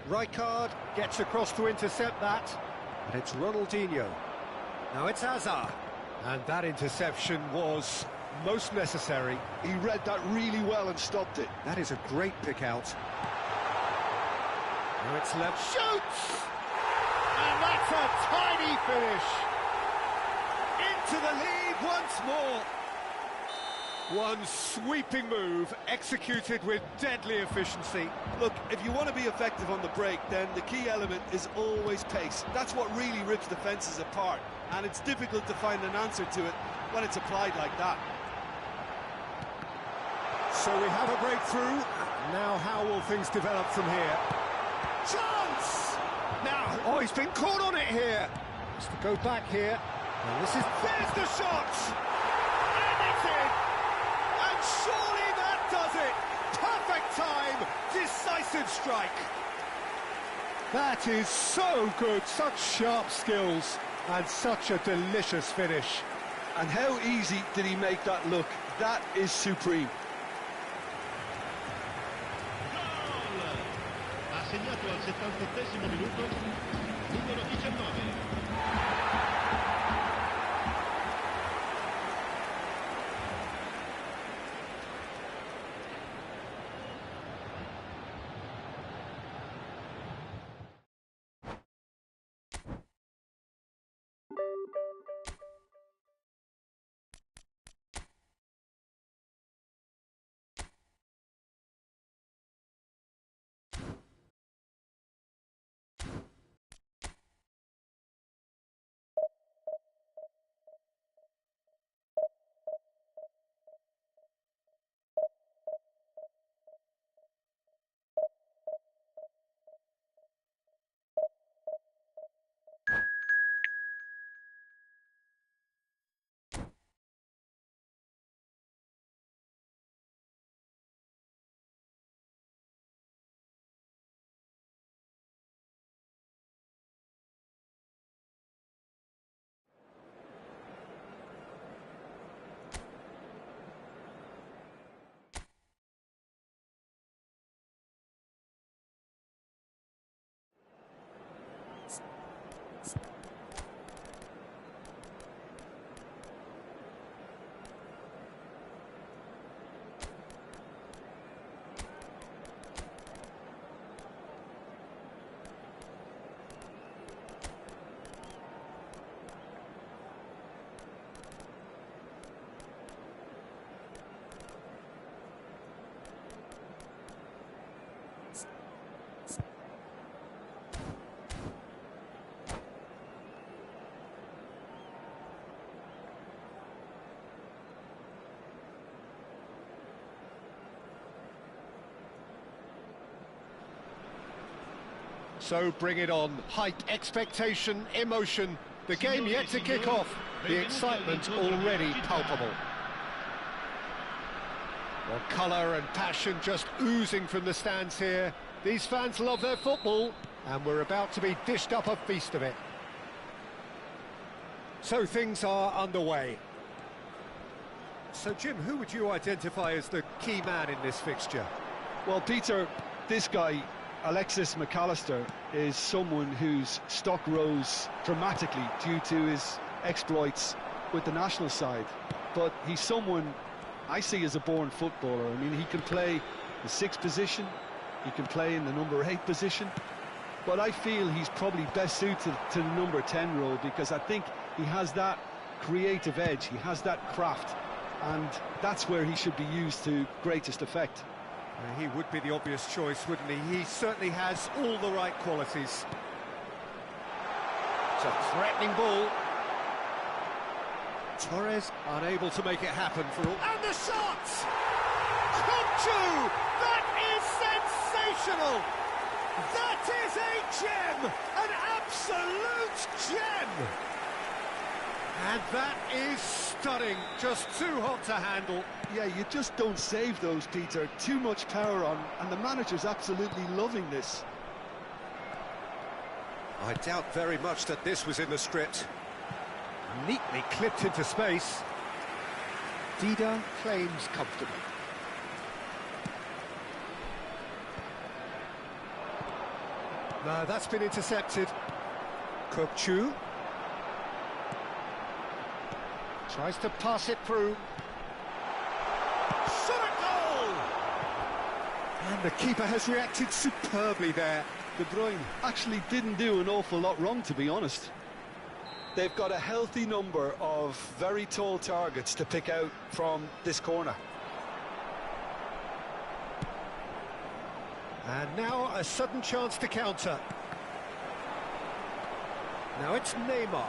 Rijkaard gets across to intercept that. And it's Ronaldinho. Now it's Hazard. And that interception was most necessary. He read that really well and stopped it. That is a great pick out. Now it's left. Shoots! And that's a tiny finish. Into the lead once more. One sweeping move, executed with deadly efficiency. Look, if you want to be effective on the break, then the key element is always pace. That's what really rips defences apart. and it's difficult to find an answer to it when it's applied like that. So we have a breakthrough. Now how will things develop from here? Chance! Now, oh, he's been caught on it here. Has to go back here. And there's the shot! And it's in! And surely that does it! Perfect time! Decisive strike! That is so good, such sharp skills, and such a delicious finish. And how easy did he make that look? That is supreme. Ha segnato al 78esimo minuto numero 19. So bring it on. Hype, expectation, emotion. The game yet to kick off. The excitement already palpable. Well, colour and passion just oozing from the stands here. These fans love their football, and we're about to be dished up a feast of it. So things are underway. So, Jim, who would you identify as the key man in this fixture? Well, Peter, this guy, Alexis McAllister, is someone whose stock rose dramatically due to his exploits with the national side. But he's someone I see as a born footballer. I mean, he can play the 6th position, he can play in the number 8 position, but I feel he's probably best suited to the number 10 role because I think he has that creative edge, he has that craft, and that's where he should be used to greatest effect. He would be the obvious choice, wouldn't he? He certainly has all the right qualities. It's a threatening ball. Torres unable to make it happen for all. And the shot! Conchu! That is sensational! That is a gem! An absolute gem! And that is stunning, just too hot to handle. Yeah, you just don't save those, Peter. Too much power on, and the manager's absolutely loving this. I doubt very much that this was in the script. Neatly clipped into space. Dida claims comfortably. No, that's been intercepted. Kokchu tries to pass it through. Shot a goal! And the keeper has reacted superbly there. De Bruyne actually didn't do an awful lot wrong, to be honest. They've got a healthy number of very tall targets to pick out from this corner. And now a sudden chance to counter. Now it's Neymar.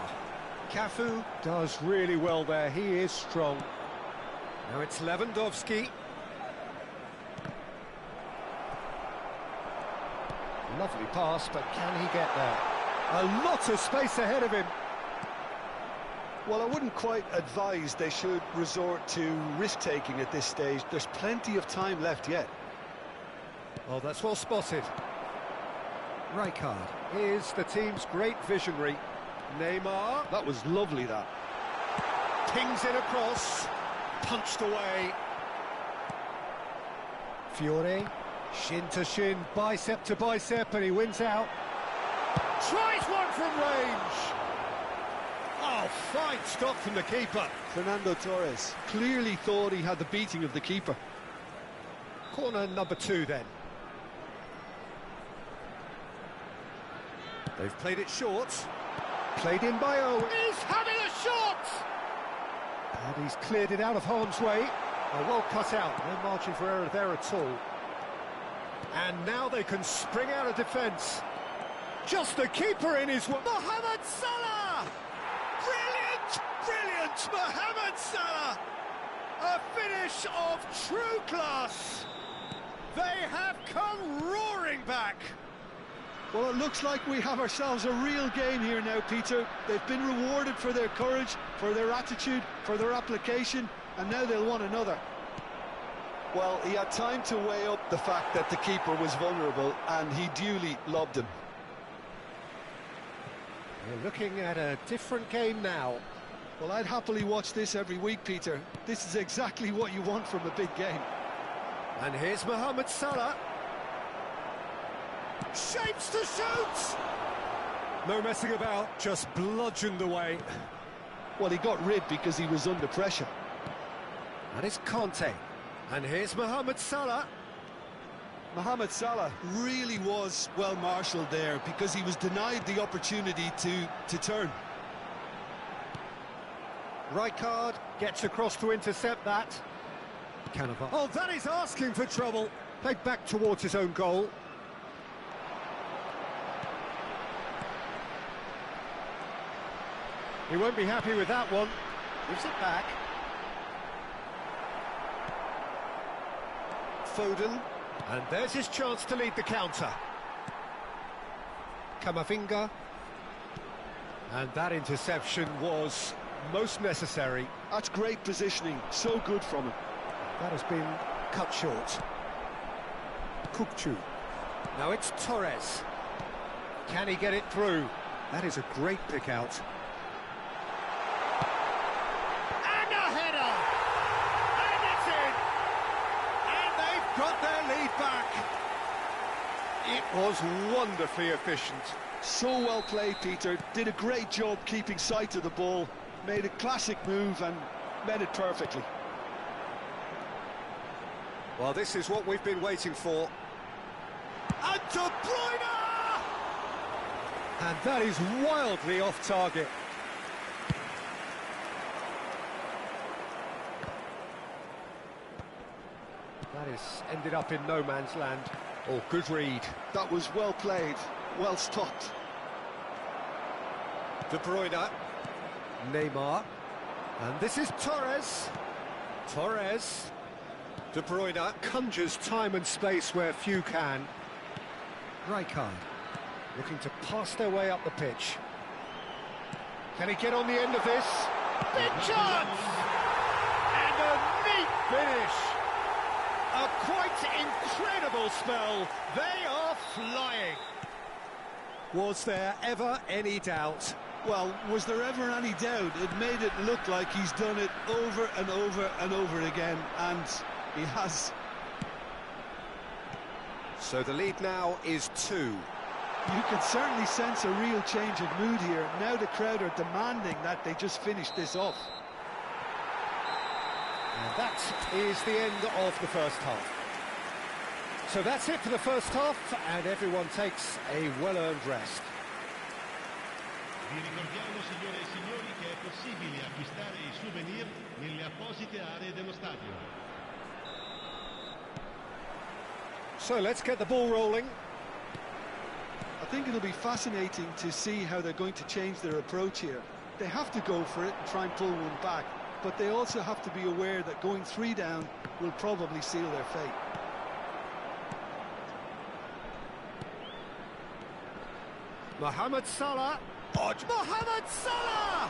Cafu does really well there, he is strong. Now it's Lewandowski. Lovely pass, but can he get there? A lot of space ahead of him. Well, I wouldn't quite advise they should resort to risk-taking at this stage. There's plenty of time left yet. Oh, that's well spotted. Rijkaard is the team's great visionary. Neymar. That was lovely, that. Pings it across. Punched away. Fiore. Shin to shin, bicep to bicep, and he wins out. Tries one from range. Oh, fine stop from the keeper. Fernando Torres. Clearly thought he had the beating of the keeper. Corner number 2 then. They've played it short. Played in by Owen. He's having a shot! And he's cleared it out of harm's way. Oh, well cut out, no margin for error there at all. And now they can spring out of defence. Just the keeper in his way. Mohamed Salah! Brilliant! Brilliant! Mohamed Salah! A finish of true class! They have come roaring back! Well, it looks like we have ourselves a real game here now, Peter. They've been rewarded for their courage, for their attitude, for their application, and now they'll want another. Well, he had time to weigh up the fact that the keeper was vulnerable, and he duly lobbed him. We're looking at a different game now. Well, I'd happily watch this every week, Peter. This is exactly what you want from a big game. And here's Mohamed Salah. Shapes to shoot! No messing about, just bludgeoned away. Well, he got rid because he was under pressure. That is Conte. And here's Mohamed Salah. Mohamed Salah really was well marshalled there because he was denied the opportunity to turn. Rijkaard gets across to intercept that. Cannava. Oh, that is asking for trouble. Played back towards his own goal. He won't be happy with that one. Gives it back. Foden, and there's his chance to lead the counter. Camavinga, and that interception was most necessary. That's great positioning, so good from him. That has been cut short. Kukçu. Now it's Torres. Can he get it through? That is a great pick out. Got their lead back. It was wonderfully efficient. So well played, Peter. Did a great job keeping sight of the ball. Made a classic move and met it perfectly. Well, this is what we've been waiting for. And De Bruyne! And that is wildly off target. That is ended up in no man's land. Oh, good read. That was well played, well stopped. De Bruyne. Neymar. And this is Torres. Torres. De Bruyne conjures time and space where few can. Rijkaard looking to pass their way up the pitch. Can he get on the end of this? Big chance! And a neat finish! A quite incredible spell. They are flying. Was there ever any doubt? Well, was there ever any doubt? It made it look like he's done it over and over and over again, and he has. So the lead now is 2. You can certainly sense a real change of mood here. Now the crowd are demanding that they just finish this off. And that is the end of the first half. So that's it for the first half, and everyone takes a well-earned rest. Vi ricordiamo, signore e signori, che è possibile acquistare i souvenir nelle apposite aree dello stadio. So let's get the ball rolling. I think it'll be fascinating to see how they're going to change their approach here. They have to go for it and try and pull one back, but they also have to be aware that going 3 down will probably seal their fate. Mohamed Salah. Mohamed Salah!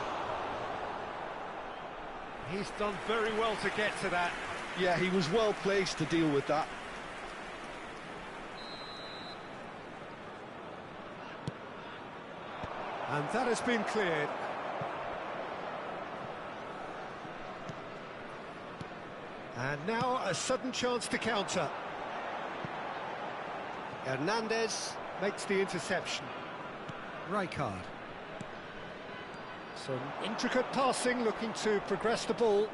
He's done very well to get to that. Yeah, he was well placed to deal with that. And that has been cleared. And now a sudden chance to counter. Hernandez makes the interception. Rijkaard. Some intricate passing, looking to progress the ball.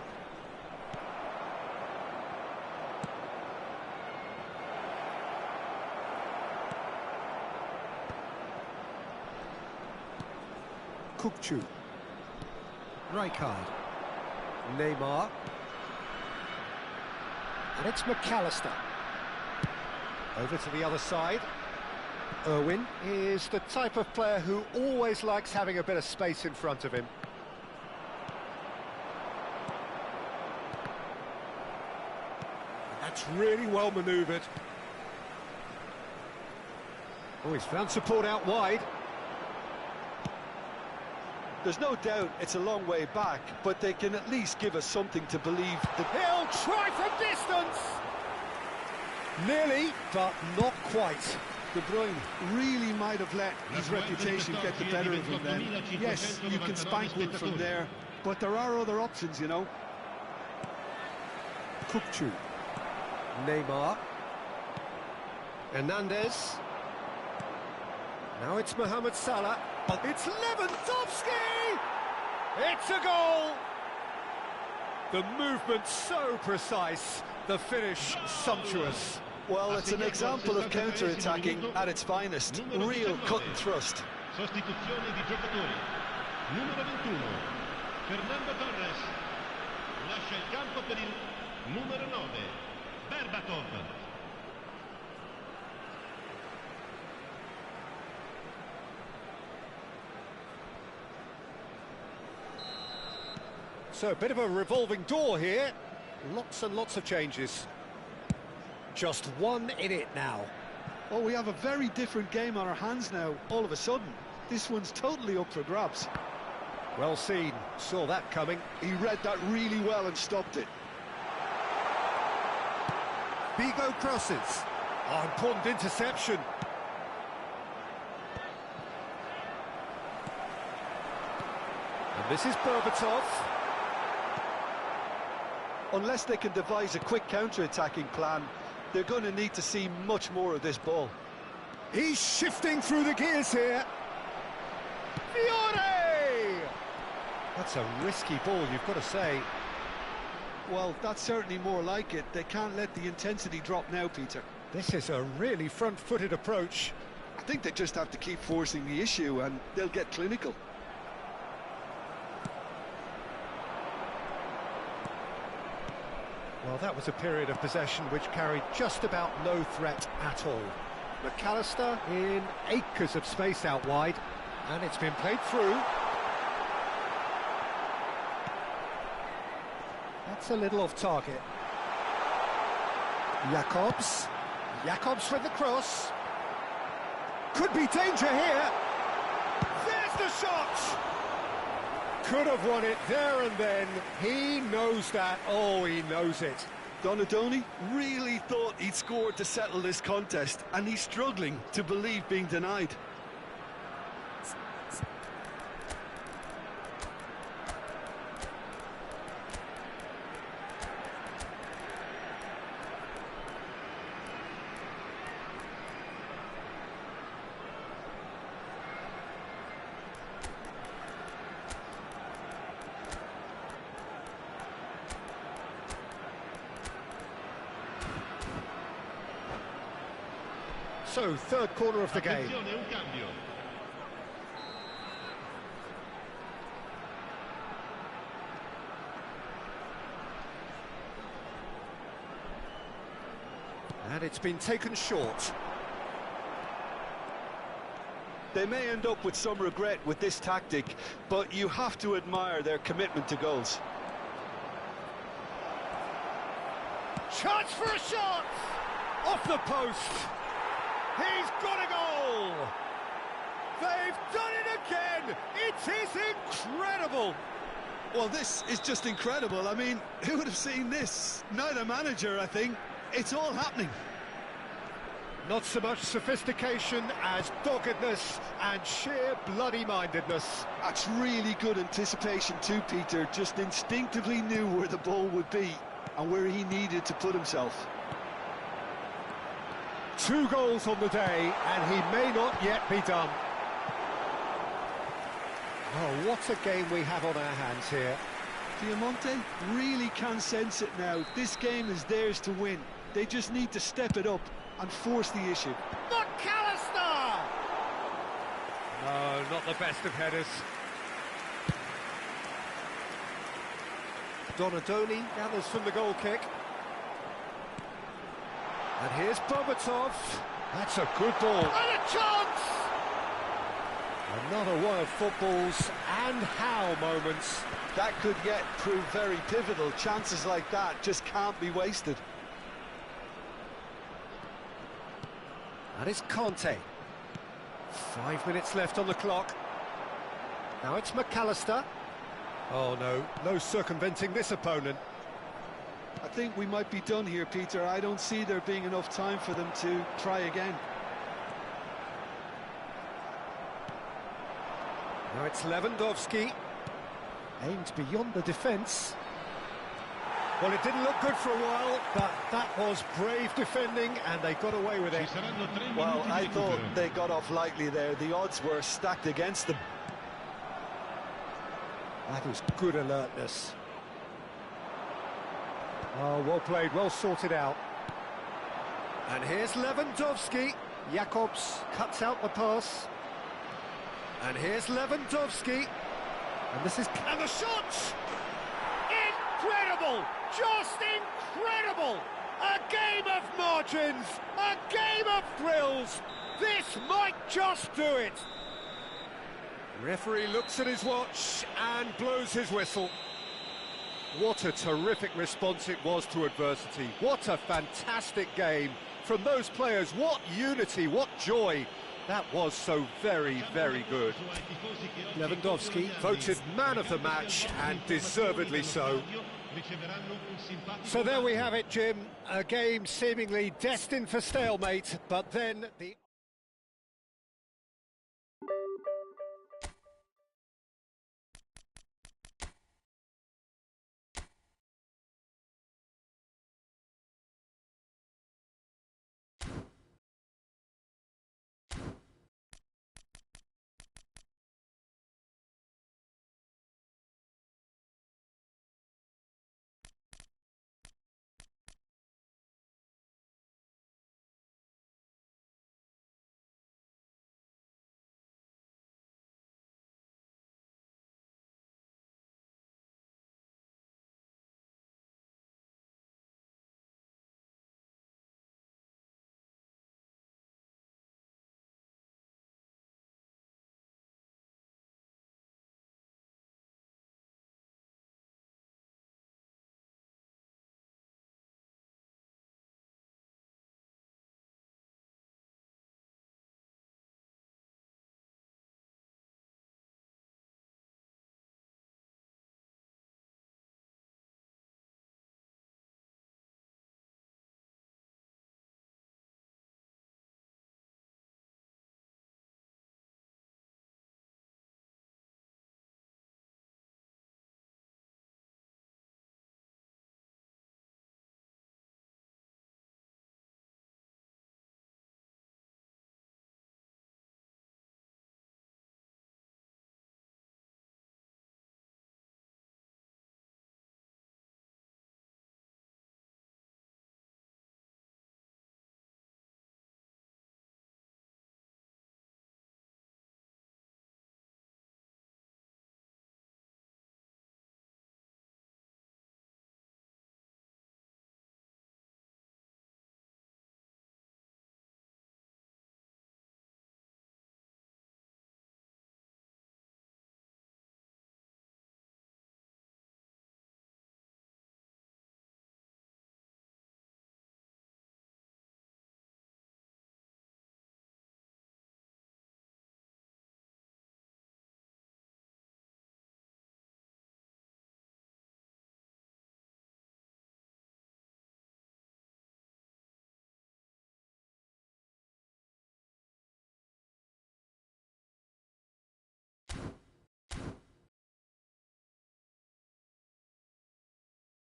Kukçu. Rijkaard. Neymar. And it's McAllister. Over to the other side. Irwin is the type of player who always likes having a bit of space in front of him. That's really well manoeuvred. Oh, he's found support out wide. There's no doubt it's a long way back, but they can at least give us something to believe that... He'll try from distance! Nearly, but not quite. De Bruyne really might have let his reputation get the better of him then. Yes, you can spank one from there, but there are other options, you know. Kukçu. Neymar. Hernandez. Now it's Mohamed Salah. It's Lewandowski! It's a goal! The movement so precise, the finish sumptuous. Well, it's an example of counter-attacking at its finest. Real cut and thrust. Sostituzione di giocatori. Numero 21, Fernando Torres. Lascia il campo per il numero 9, Berbatov. So a bit of a revolving door here. Lots and lots of changes. Just one in it now. Oh, we have a very different game on our hands now, all of a sudden. This one's totally up for grabs. Well seen, saw that coming. He read that really well and stopped it. Bigo crosses. Oh, important interception. And this is Berbatov. Unless they can devise a quick counter-attacking plan, they're going to need to see much more of this ball. He's shifting through the gears here. Fiore! That's a risky ball, you've got to say. Well, that's certainly more like it. They can't let the intensity drop now, Peter. This is a really front-footed approach. I think they just have to keep forcing the issue and they'll get clinical. Well, that was a period of possession which carried just about no threat at all. McAllister in acres of space out wide, and it's been played through. That's a little off target. Jakobs with the cross. Could be danger here. There's the shot! Could have won it there and then. He knows that. Oh, he knows it. Donadoni really thought he'd scored to settle this contest, and he's struggling to believe being denied. So, third quarter of the game. Attenzione, un cambio. And it's been taken short. They may end up with some regret with this tactic, but you have to admire their commitment to goals. Chance for a shot! Off the post! He's got a goal! They've done it again! It is incredible! Well, this is just incredible. I mean, who would have seen this? Neither manager, I think. It's all happening. Not so much sophistication as doggedness and sheer bloody-mindedness. That's really good anticipation too, Peter. Just instinctively knew where the ball would be and where he needed to put himself. 2 goals on the day, and he may not yet be done. Oh, what a game we have on our hands here. Diamante really can sense it now. This game is theirs to win. They just need to step it up and force the issue. McAllister! No, not the best of headers. Donadoni gathers from the goal kick. And here's Bobatov. That's a good ball. And a chance! Another one of football's and how moments. That could yet prove very pivotal. Chances like that just can't be wasted. And it's Conte. 5 minutes left on the clock. Now it's McAllister. Oh no, no circumventing this opponent. I think we might be done here, Peter. I don't see there being enough time for them to try again. Now it's Lewandowski. Aimed beyond the defence. Well, it didn't look good for a while, but that was brave defending, and they got away with it. Well, I thought they got off lightly there. The odds were stacked against them. That was good alertness. Oh, well played, well sorted out. And here's Lewandowski. Jakobs cuts out the pass. And here's Lewandowski. And this is... And the shot! Incredible! Just incredible! A game of margins! A game of thrills! This might just do it! Referee looks at his watch and blows his whistle. What a terrific response it was to adversity. What a fantastic game from those players. What unity, what joy. That was so very, very good. Lewandowski voted man of the match, and deservedly so. So there we have it, Jim. A game seemingly destined for stalemate, but then the...